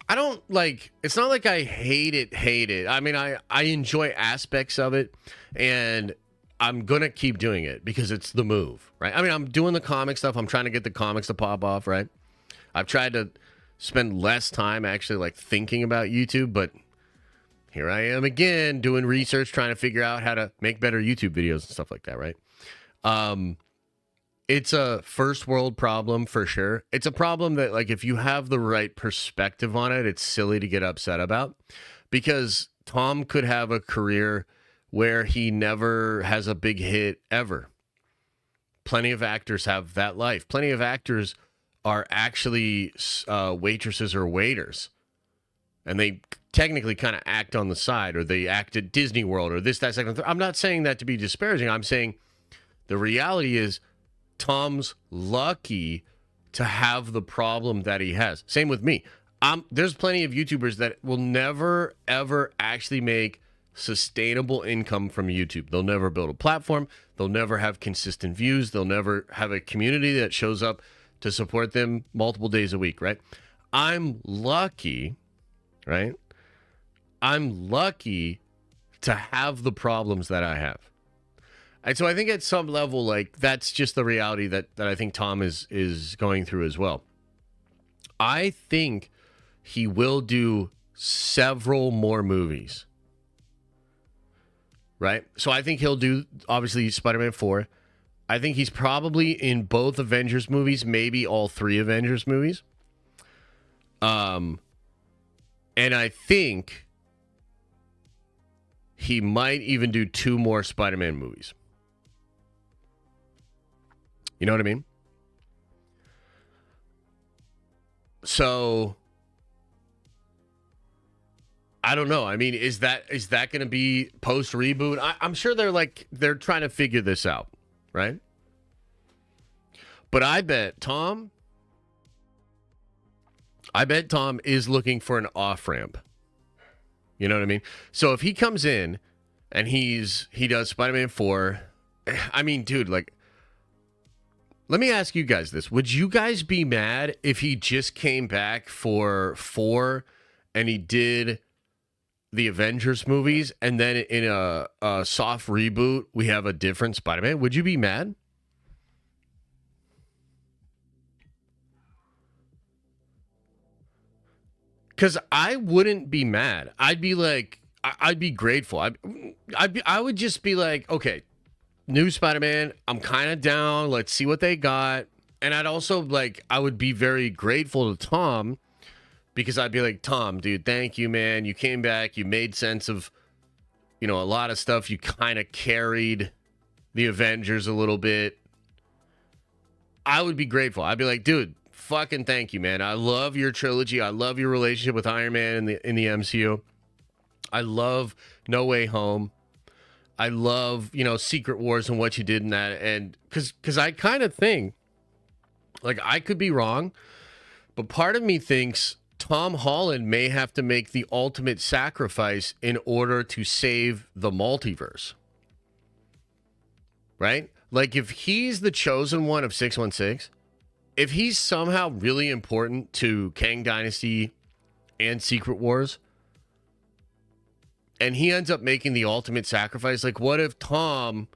I don't it's not like I hate it. I mean, I enjoy aspects of it, and I'm going to keep doing it because it's the move, right? I mean, I'm doing the comic stuff. I'm trying to get the comics to pop off, right? I've tried to spend less time actually thinking about YouTube, but here I am again doing research, trying to figure out how to make better YouTube videos and stuff like that, right? It's a first world problem for sure. It's a problem that if you have the right perspective on it, it's silly to get upset about, because Tom could have a career where he never has a big hit ever. Plenty of actors have that life. Plenty of actors are actually waitresses or waiters, and they technically kind of act on the side, or they act at Disney World or this, that, second, third. I'm not saying that to be disparaging. I'm saying the reality is Tom's lucky to have the problem that he has. Same with me. There's plenty of YouTubers that will never, ever actually make sustainable income from YouTube. They'll never build a platform. They'll never have consistent views. They'll never have a community that shows up to support them multiple days a week, right? I'm lucky, right? I'm lucky to have the problems that I have. And so I think at some level, that's just the reality that I think Tom is going through as well. I think he will do several more movies, right? So I think he'll do, obviously, Spider-Man 4. I think he's probably in both Avengers movies, maybe all 3 Avengers movies. And I think he might even do 2 more Spider-Man movies. You know what I mean? So I don't know. I mean, is that going to be post reboot? I'm sure they're trying to figure this out, right? But I bet Tom is looking for an off ramp. You know what I mean? So if he comes in and he does Spider-Man 4, I mean, dude, let me ask you guys this. Would you guys be mad if he just came back for 4 and he did the Avengers movies, and then in a soft reboot, we have a different Spider-Man? Would you be mad? Because I wouldn't be mad. I'd be I'd be grateful. I would just be okay, new Spider-Man, I'm kind of down. Let's see what they got. And I'd also I would be very grateful to Tom, because I'd be Tom, dude, thank you, man. You came back. You made sense of, a lot of stuff. You kind of carried the Avengers a little bit. I would be grateful. I'd be dude, fucking thank you, man. I love your trilogy. I love your relationship with Iron Man in the MCU. I love No Way Home. I love, Secret Wars and what you did in that. And because I kind of think, I could be wrong, but part of me thinks Tom Holland may have to make the ultimate sacrifice in order to save the multiverse. Right? If he's the chosen one of 616, if he's somehow really important to Kang Dynasty and Secret Wars, and he ends up making the ultimate sacrifice, what if Tom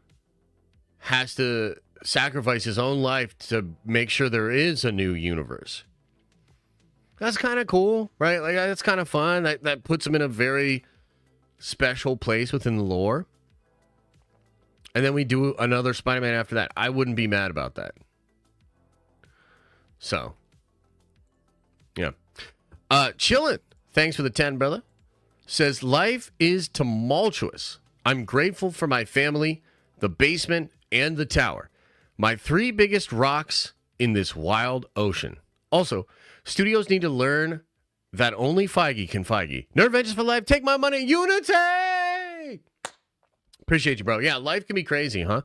has to sacrifice his own life to make sure there is a new universe? That's kind of cool, right? That's kind of fun. That puts him in a very special place within the lore. And then we do another Spider-Man after that. I wouldn't be mad about that. So, yeah. Chillin'. Thanks for the 10, brother. Says, life is tumultuous. I'm grateful for my family, the basement, and the tower. My 3 biggest rocks in this wild ocean. Also, studios need to learn that only Feige can Feige. Nerd Ventures for life. Take my money. Unity. Appreciate you, bro. Yeah, life can be crazy, huh?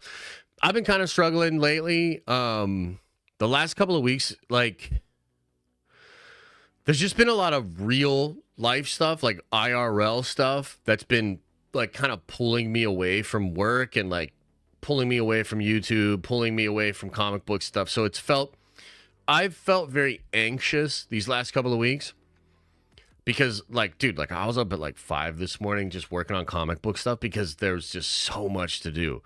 I've been kind of struggling lately. The last couple of weeks, like, there's just been a lot of real life stuff, like IRL stuff, that's been like kind of pulling me away from work and like pulling me away from YouTube, pulling me away from comic book stuff. So I've felt very anxious these last couple of weeks because, like, dude, like I was up at like 5 this morning just working on comic book stuff because there's just so much to do.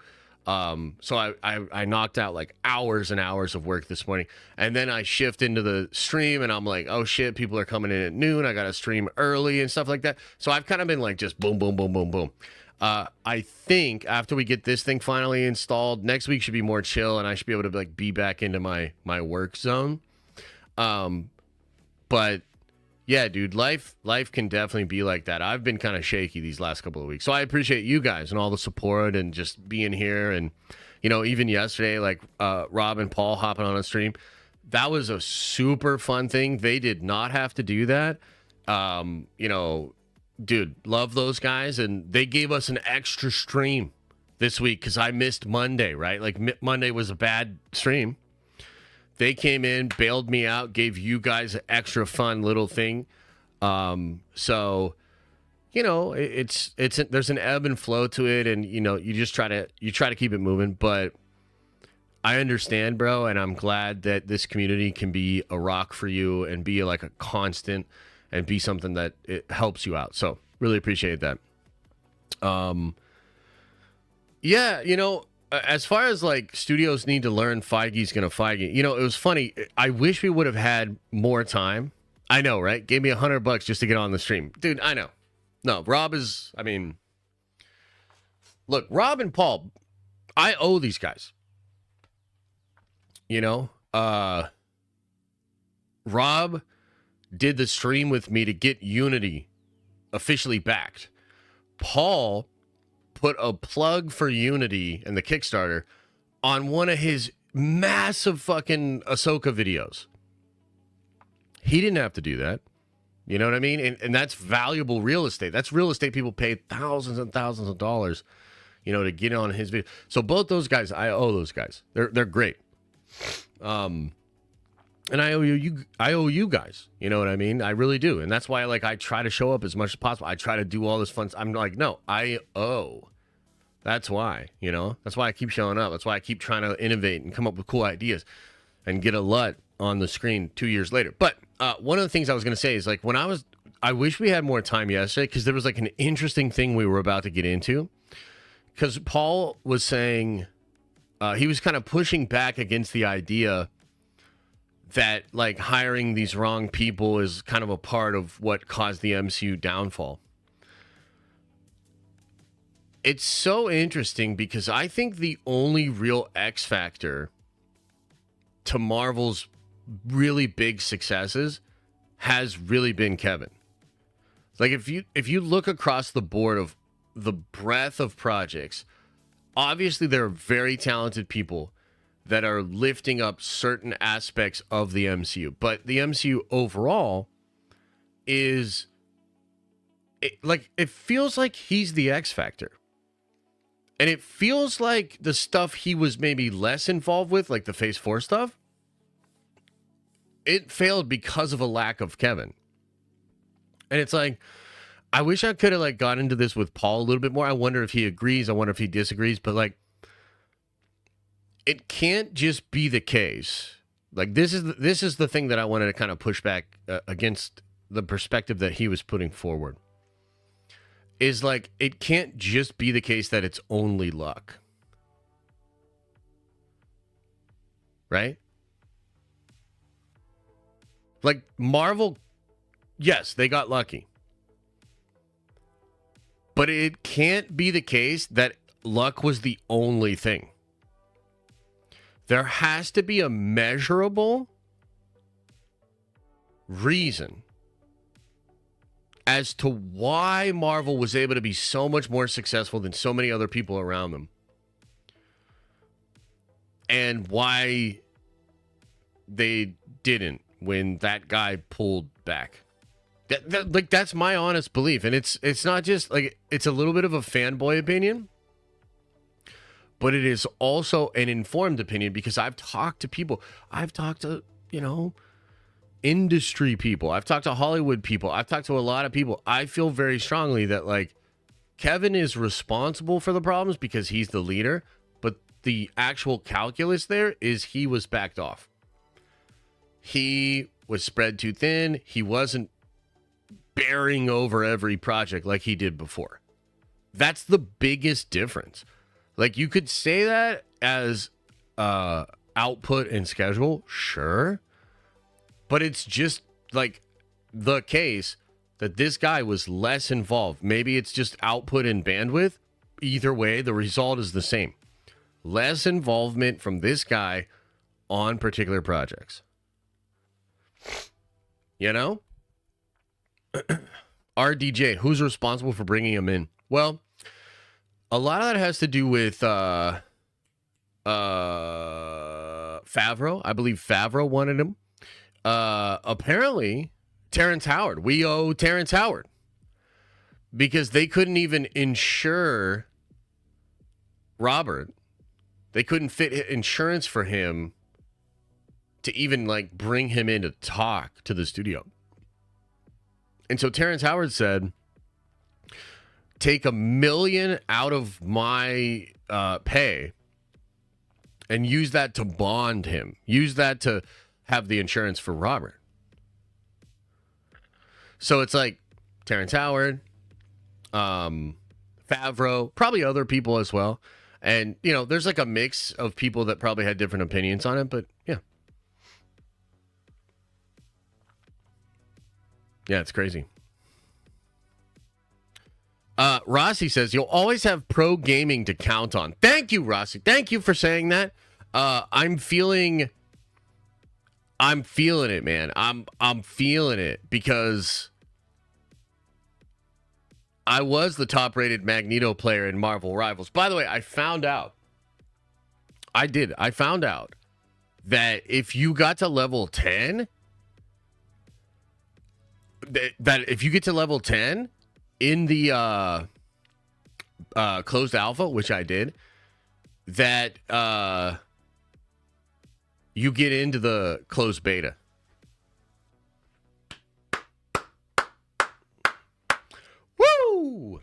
So I knocked out like hours and hours of work this morning, and then I shift into the stream and I'm like, oh shit, people are coming in at noon. I got to stream early and stuff like that. So I've kind of been like just boom, boom, boom, boom, boom. I think after we get this thing finally installed, next week should be more chill and I should be able to like be back into my work zone. But yeah, dude, life can definitely be like that. I've been kind of shaky these last couple of weeks. So I appreciate you guys and all the support and just being here. And, you know, even yesterday, like Rob and Paul hopping on a stream, that was a super fun thing. They did not have to do that. You know, dude, love those guys. And they gave us an extra stream this week because I missed Monday, right? Like Monday was a bad stream. They came in, bailed me out, gave you guys an extra fun little thing. So, you know, there's an ebb and flow to it, and you know, you try to keep it moving. But I understand, bro, and I'm glad that this community can be a rock for you and be like a constant and be something that it helps you out. So really appreciate that. Yeah, you know. As far as like studios need to learn Feige's gonna Feige, you know, it was funny. I wish we would have had more time. I know, right? Gave me $100 just to get on the stream. Dude, I know. No, look, Rob and Paul, I owe these guys. You know, Rob did the stream with me to get Unity officially backed. Paul put a plug for Unity and the Kickstarter on one of his massive fucking Ahsoka videos. He didn't have to do that. You know what I mean? And that's valuable real estate. That's real estate people pay thousands and thousands of dollars, you know, to get on his video. So both those guys, I owe those guys. They're great. And I owe you guys. You know what I mean? I really do. And that's why, like, I try to show up as much as possible. I try to do all this fun. I'm like, no, I owe. That's why, you know? That's why I keep showing up. That's why I keep trying to innovate and come up with cool ideas and get a LUT on the screen 2 years later. But one of the things I was going to say is, like, I wish we had more time yesterday because there was, like, an interesting thing we were about to get into. Because Paul was saying, he was kind of pushing back against the idea that like hiring these wrong people is kind of a part of what caused the MCU downfall. It's so interesting because I think the only real X factor to Marvel's really big successes has really been Kevin. Like if you look across the board of the breadth of projects, obviously there are very talented people that are lifting up certain aspects of the MCU. But the MCU overall is, it feels like he's the X Factor. And it feels like the stuff he was maybe less involved with, like the Phase 4 stuff, it failed because of a lack of Kevin. And it's like, I wish I could have like got into this with Paul a little bit more. I wonder if he agrees. I wonder if he disagrees. But like, it can't just be the case. Like this is the thing that I wanted to kind of push back against the perspective that he was putting forward. Is like it can't just be the case that it's only luck. Right? Like Marvel, yes, they got lucky. But it can't be the case that luck was the only thing. There has to be a measurable reason as to why Marvel was able to be so much more successful than so many other people around them. And why they didn't when that guy pulled back. That's my honest belief, and it's not just like it's a little bit of a fanboy opinion, but it is also an informed opinion because I've talked to people. I've talked to, industry people. I've talked to Hollywood people. I've talked to a lot of people. I feel very strongly that like Kevin is responsible for the problems because he's the leader, but the actual calculus there is he was backed off. He was spread too thin. He wasn't bearing over every project like he did before. That's the biggest difference. Like, you could say that as output and schedule, sure, but it's just like the case that this guy was less involved. Maybe it's just output and bandwidth. Either way, the result is the same. Less involvement from this guy on particular projects. RDJ, who's responsible for bringing him in? Well, a lot of that has to do with Favreau. I believe Favreau wanted him. Apparently, Terrence Howard. We owe Terrence Howard because they couldn't even insure Robert. They couldn't fit insurance for him to even like bring him in to talk to the studio. And so Terrence Howard said, take $1 million out of my pay and use that to bond him. Use that to have the insurance for Robert. So it's like Terrence Howard, Favreau, probably other people as well. And, there's like a mix of people that probably had different opinions on it, but yeah. Yeah, it's crazy. Rossi says, you'll always have pro gaming to count on. Thank you, Rossi. Thank you for saying that. I'm feeling it, man. I'm feeling it because I was the top-rated Magneto player in Marvel Rivals. By the way, I found out that if you got to level 10, that if you get to level 10 in the closed alpha, which I did, that you get into the closed beta. Woo!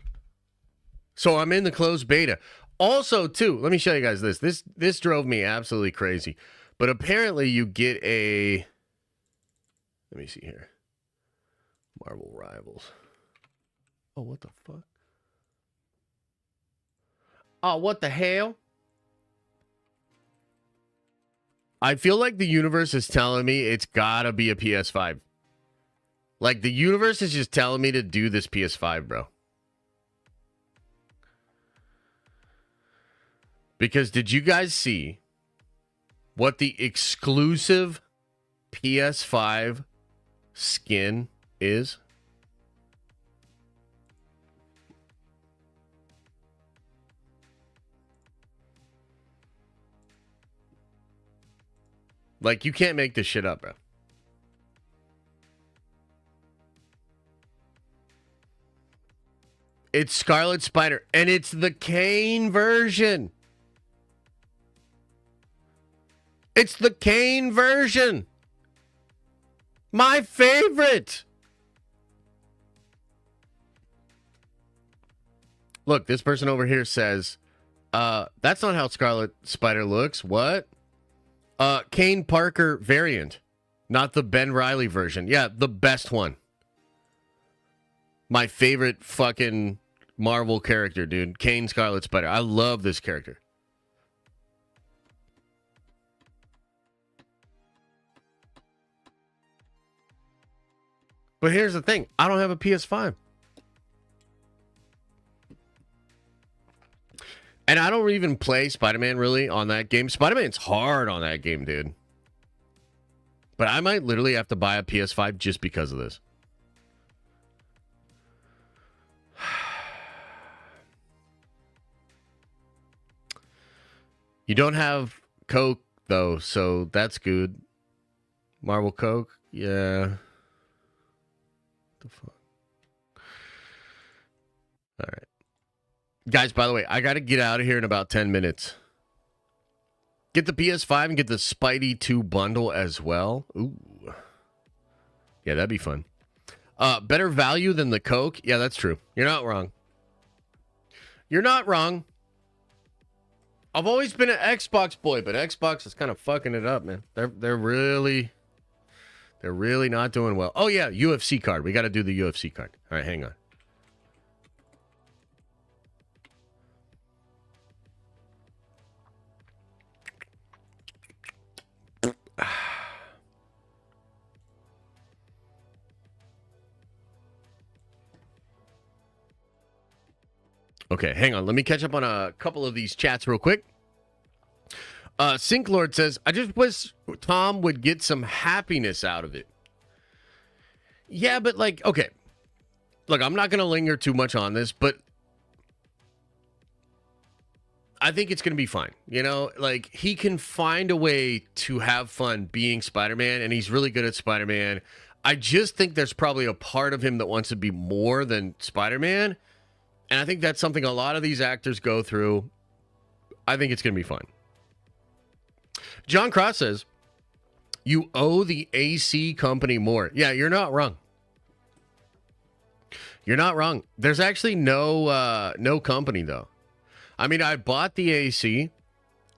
So I'm in the closed beta. Also, too, let me show you guys this. This drove me absolutely crazy. But apparently you get a... Let me see here. Marvel Rivals. Oh, what the fuck? Oh, what the hell? I feel like the universe is telling me it's gotta be a PS5. Like, the universe is just telling me to do this PS5, bro. Because did you guys see what the exclusive PS5 skin is? Like, you can't make this shit up, bro. It's Scarlet Spider, and it's the Kane version. It's the Kane version. My favorite. Look, this person over here says, that's not how Scarlet Spider looks. What? Kane Parker variant, not the Ben Reilly version. Yeah, the best one. My favorite fucking Marvel character, dude. Kane Scarlet Spider. I love this character. But here's the thing. I don't have a PS5. And I don't even play Spider-Man really on that game. Spider-Man's hard on that game, dude. But I might literally have to buy a PS5 just because of this. You don't have Coke, though, so that's good. Marvel Coke. Yeah. The fuck. All right. Guys, by the way, I got to get out of here in about 10 minutes. Get the PS5 and get the Spidey 2 bundle as well. Ooh. Yeah, that'd be fun. Better value than the Coke? Yeah, that's true. You're not wrong. You're not wrong. I've always been an Xbox boy, but Xbox is kind of fucking it up, man. They're really not doing well. Oh yeah, UFC card. We got to do the UFC card. All right, hang on. Okay, hang on. Let me catch up on a couple of these chats real quick. Sink Lord says, I just wish Tom would get some happiness out of it. Yeah, but like, okay. Look, I'm not going to linger too much on this, but I think it's going to be fine. You know, like he can find a way to have fun being Spider-Man, and he's really good at Spider-Man. I just think there's probably a part of him that wants to be more than Spider-Man. And I think that's something a lot of these actors go through. I think it's going to be fun. John Cross says, you owe the AC company more. Yeah, you're not wrong. You're not wrong. There's actually no company, though. I mean, I bought the AC,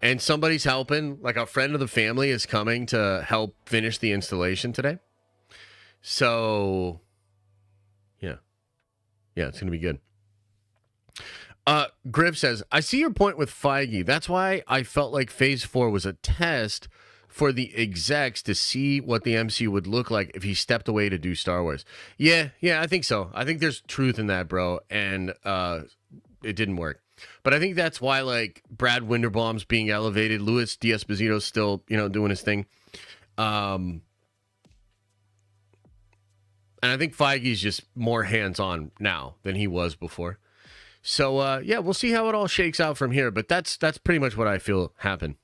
and somebody's helping. Like, a friend of the family is coming to help finish the installation today. So, yeah. Yeah, it's going to be good. Griff says, I see your point with Feige. That's why I felt like Phase 4 was a test for the execs to see what the MCU would look like if he stepped away to do Star Wars. Yeah, I think so. I think there's truth in that, bro. And it didn't work. But I think that's why, like, Brad Winderbaum's being elevated. Louis D'Esposito's still, doing his thing. And I think Feige's just more hands-on now than he was before. So, yeah, we'll see how it all shakes out from here. But that's pretty much what I feel happened.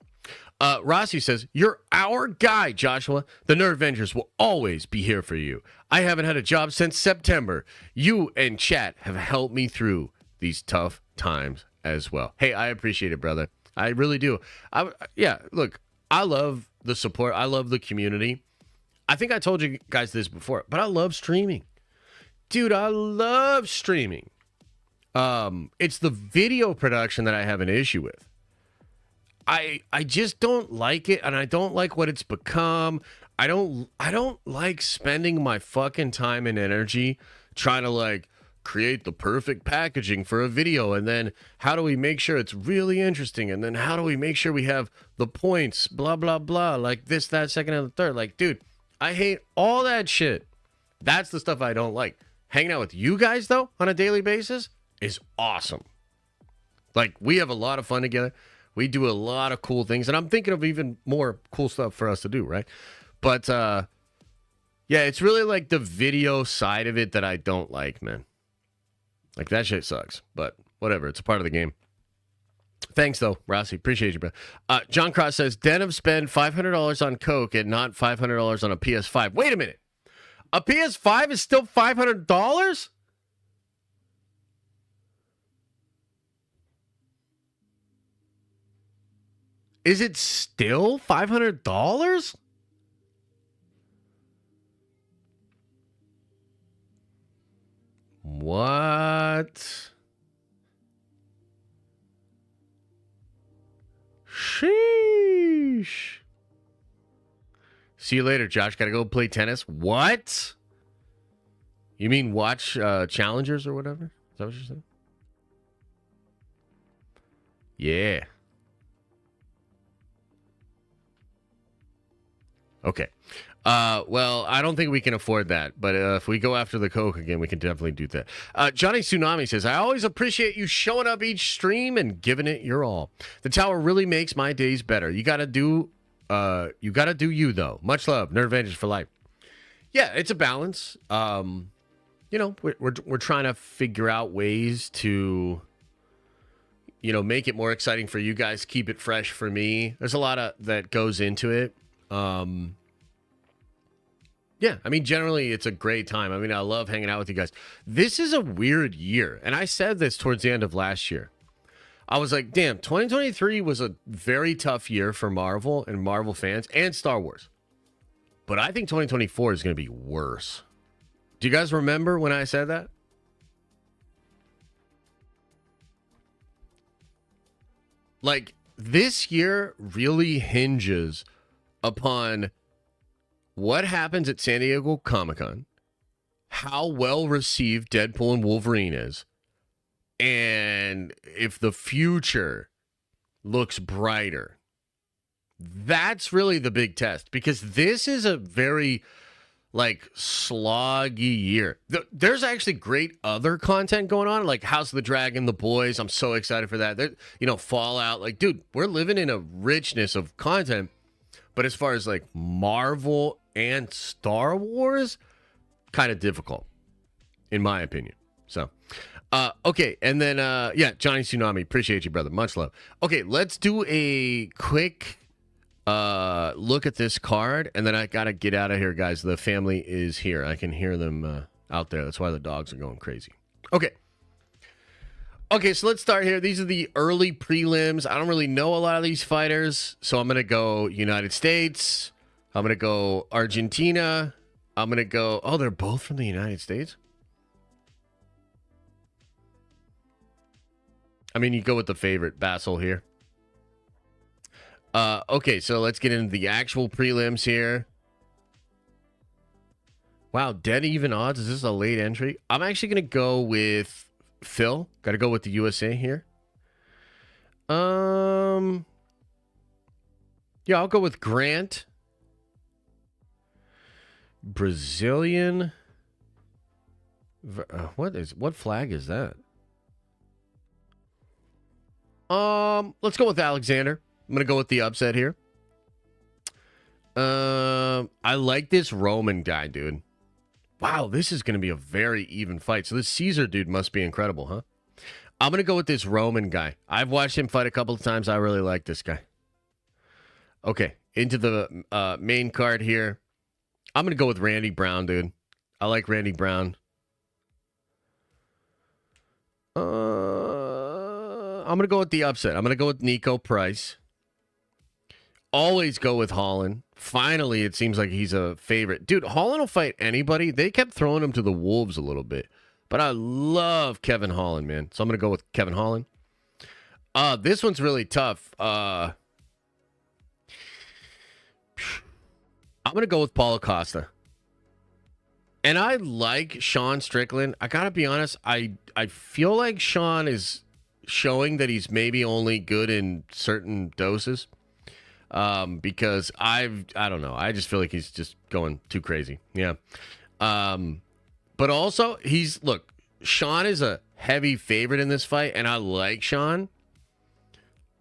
Rossi says, you're our guy, Joshua. The Nerd Avengers will always be here for you. I haven't had a job since September. You and chat have helped me through these tough times as well. Hey, I appreciate it, brother. I really do. Look, I love the support. I love the community. I think I told you guys this before, but I love streaming. Dude, I love streaming. It's the video production that I have an issue with. I just don't like it, and I don't like what it's become. I don't like spending my fucking time and energy trying to like create the perfect packaging for a video, and then how do we make sure it's really interesting, and then how do we make sure we have the points, blah blah blah, like this, that, second, and the third. Like, dude, I hate all that shit. That's the stuff I don't like. Hanging out with you guys though on a daily basis is awesome. Like, we have a lot of fun together. We do a lot of cool things, and I'm thinking of even more cool stuff for us to do, right? But yeah, it's really like the video side of it that I don't like, man. Like, that shit sucks, but whatever. It's a part of the game. Thanks, though, Rossi. Appreciate you, bro. John Cross says, Denim spend $500 on Coke and not $500 on a PS5. Wait a minute. A PS5 is still $500? Is it still $500? What? Sheesh. See you later, Josh. Gotta go play tennis. What? You mean watch Challengers or whatever? Is that what you're saying? Yeah. Okay. Well, I don't think we can afford that, but if we go after the Coke again, we can definitely do that. Johnny Tsunami says, I always appreciate you showing up each stream and giving it your all. The tower really makes my days better. You gotta do you though. Much love. Nerd Avengers for life. Yeah, it's a balance. We're trying to figure out ways to, make it more exciting for you guys, keep it fresh for me. There's a lot of that goes into it. Yeah, I mean, generally, it's a great time. I mean, I love hanging out with you guys. This is a weird year, and I said this towards the end of last year. I was like, damn, 2023 was a very tough year for Marvel and Marvel fans and Star Wars. But I think 2024 is going to be worse. Do you guys remember when I said that? Like, this year really hinges upon what happens at San Diego Comic-Con, how well received Deadpool and Wolverine is, and if the future looks brighter. That's really the big test, because this is a very, like, sloggy year. There's actually great other content going on, like House of the Dragon, The Boys. I'm so excited for that. Fallout. Like, dude, we're living in a richness of content. But as far as, like, Marvel and Star Wars, kind of difficult, in my opinion. So, okay. And then, Johnny Tsunami. Appreciate you, brother. Much love. Okay, let's do a quick look at this card, and then I gotta get out of here, guys. The family is here. I can hear them out there. That's why the dogs are going crazy. Okay, so let's start here. These are the early prelims. I don't really know a lot of these fighters, so I'm gonna go United States. I'm gonna go Argentina. I'm gonna go. Oh, they're both from the United States. I mean, you go with the favorite, Basil here. Okay, so let's get into the actual prelims here. Wow, dead even odds. Is this a late entry? I'm actually going to go with Phil. Got to go with the USA here. Yeah, I'll go with Grant. Brazilian. What flag is that? Let's go with Alexander. I'm going to go with the upset here. I like this Roman guy, dude. Wow, this is going to be a very even fight. So this Caesar dude must be incredible, huh? I'm going to go with this Roman guy. I've watched him fight a couple of times. I really like this guy. Okay, into the main card here. I'm going to go with Randy Brown, dude. I like Randy Brown. I'm going to go with the upset. I'm going to go with Nico Price. Always go with Holland. Finally, it seems like he's a favorite. Dude, Holland will fight anybody. They kept throwing him to the wolves a little bit. But I love Kevin Holland, man. So I'm going to go with Kevin Holland. This one's really tough. I'm going to go with Paulo Costa. And I like Sean Strickland. I got to be honest. I feel like Sean is showing that he's maybe only good in certain doses. Because I don't know. I just feel like he's just going too crazy. Yeah. But also look, Sean is a heavy favorite in this fight, and I like Sean,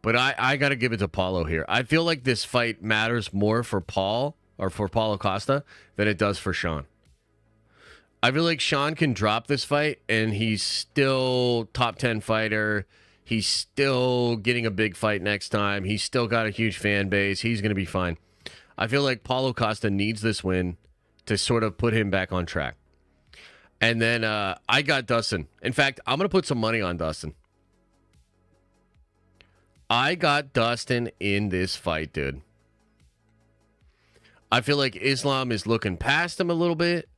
but I got to give it to Paulo here. I feel like this fight matters more for Paulo Costa than it does for Sean. I feel like Sean can drop this fight, and he's still top 10 fighter. He's still getting a big fight next time. He's still got a huge fan base. He's going to be fine. I feel like Paulo Costa needs this win to sort of put him back on track. And then I got Dustin. In fact, I'm going to put some money on Dustin. I got Dustin in this fight, dude. I feel like Islam is looking past him a little bit.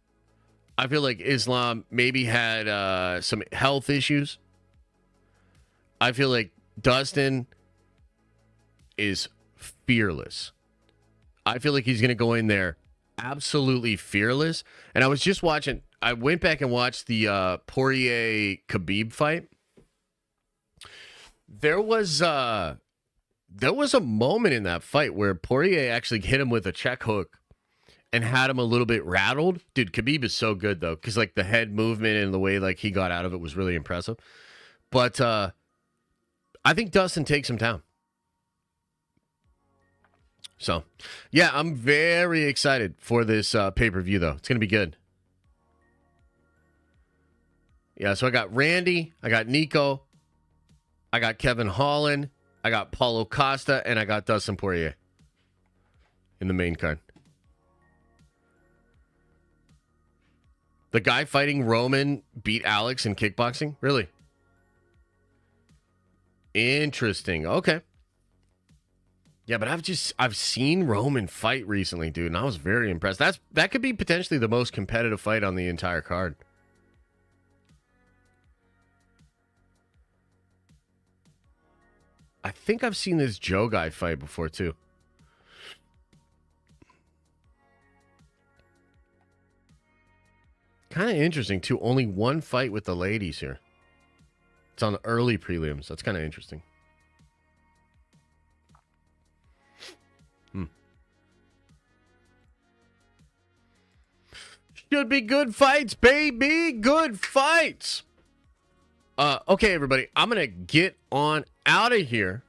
I feel like Islam maybe had some health issues. I feel like Dustin is fearless. I feel like he's going to go in there absolutely fearless. And I was just watching, I went back and watched the Poirier-Khabib fight. There was a moment in that fight where Poirier actually hit him with a check hook and had him a little bit rattled. Dude, Khabib is so good, though, because like the head movement and the way like he got out of it was really impressive. But I think Dustin takes him down. So, yeah, I'm very excited for this pay-per-view, though. It's going to be good. Yeah, so I got Randy, I got Nico, I got Kevin Holland, I got Paulo Costa, and I got Dustin Poirier in the main card. The guy fighting Roman beat Alex in kickboxing? Really? Interesting. Okay. Yeah, but I've seen Roman fight recently, dude, and I was very impressed. That could be potentially the most competitive fight on the entire card. I think I've seen this Joe guy fight before too. Kind of interesting too. Only one fight with the ladies here. It's on the early prelims. That's kind of interesting. Should be good fights, baby. Good fights. Okay, everybody. I'm going to get on out of here.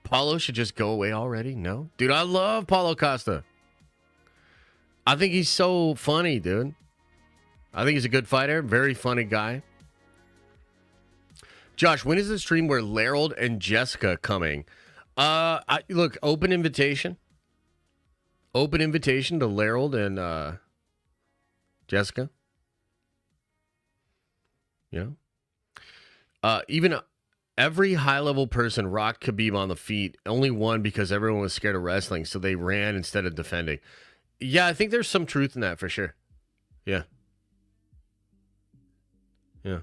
Paulo should just go away already. No? Dude, I love Paulo Costa. I think he's so funny, dude. I think he's a good fighter. Very funny guy. Josh, when is the stream where Larold and Jessica coming? Look, open invitation. Open invitation to Larold and Jessica. You know? Even every high-level person rocked Khabib on the feet. Only one because everyone was scared of wrestling, so they ran instead of defending. Yeah, I think there's some truth in that for sure. Yeah. Yeah.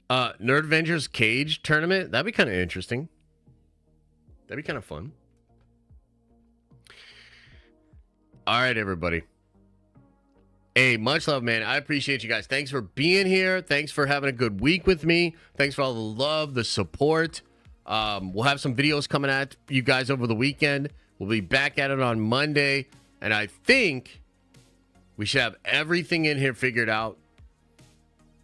Nerd Avengers Cage tournament. That'd be kind of interesting. That'd be kind of fun. All right, everybody. Hey, much love, man. I appreciate you guys. Thanks for being here. Thanks for having a good week with me. Thanks for all the love, the support. We'll have some videos coming at you guys over the weekend. We'll be back at it on Monday. And I think we should have everything in here figured out.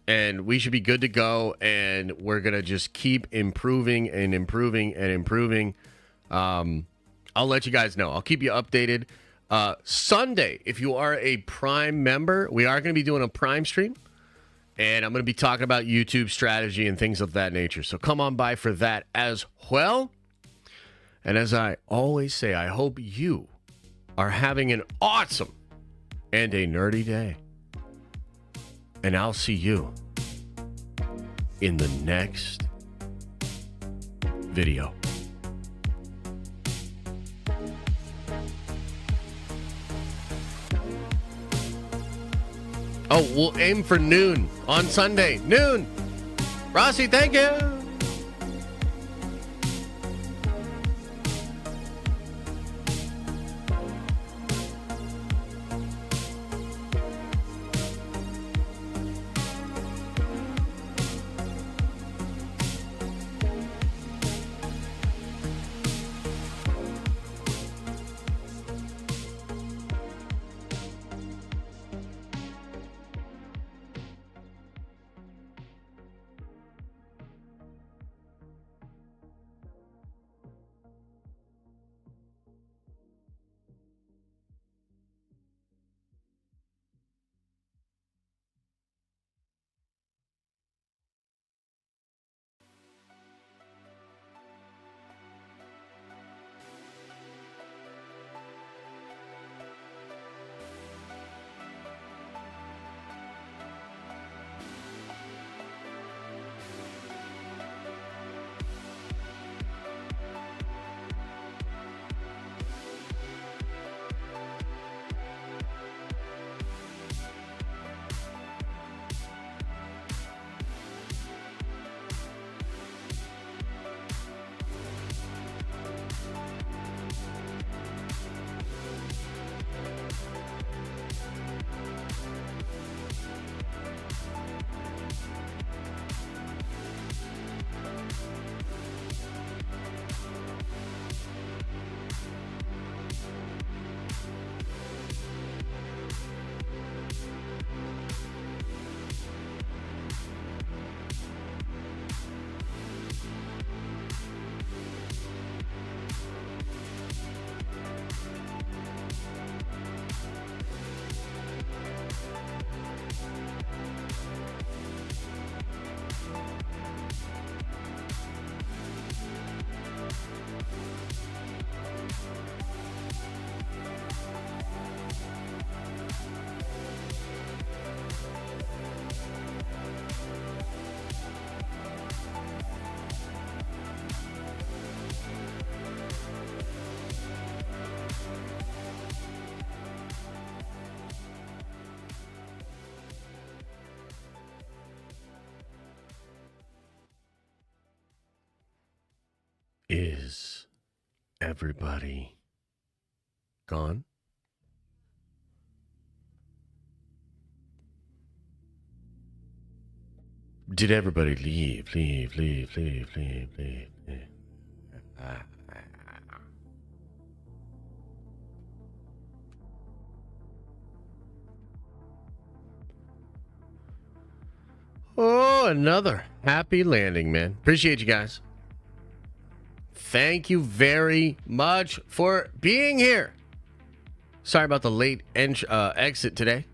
And we should be good to go. And we're going to just keep improving and improving and improving. I'll let you guys know. I'll keep you updated. Sunday, if you are a Prime member, we are going to be doing a Prime stream. And I'm going to be talking about YouTube strategy and things of that nature. So come on by for that as well. And as I always say, I hope you are having an awesome and a nerdy day. And I'll see you in the next video. Oh, we'll aim for noon on Sunday. Noon. Rossi, thank you. everybody gone? Did everybody leave? Oh, another happy landing, man. Appreciate you guys. Thank you very much for being here. Sorry about the late exit today.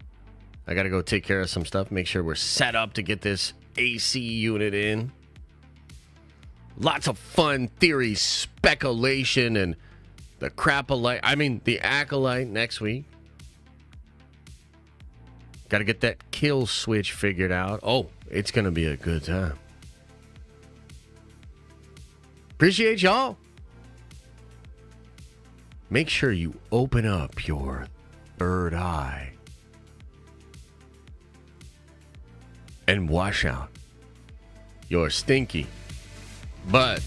I got to go take care of some stuff. Make sure we're set up to get this AC unit in. Lots of fun theory, speculation, and the the acolyte next week. Got to get that kill switch figured out. Oh, it's going to be a good time. Appreciate y'all. Make sure you open up your third eye and wash out your stinky butt.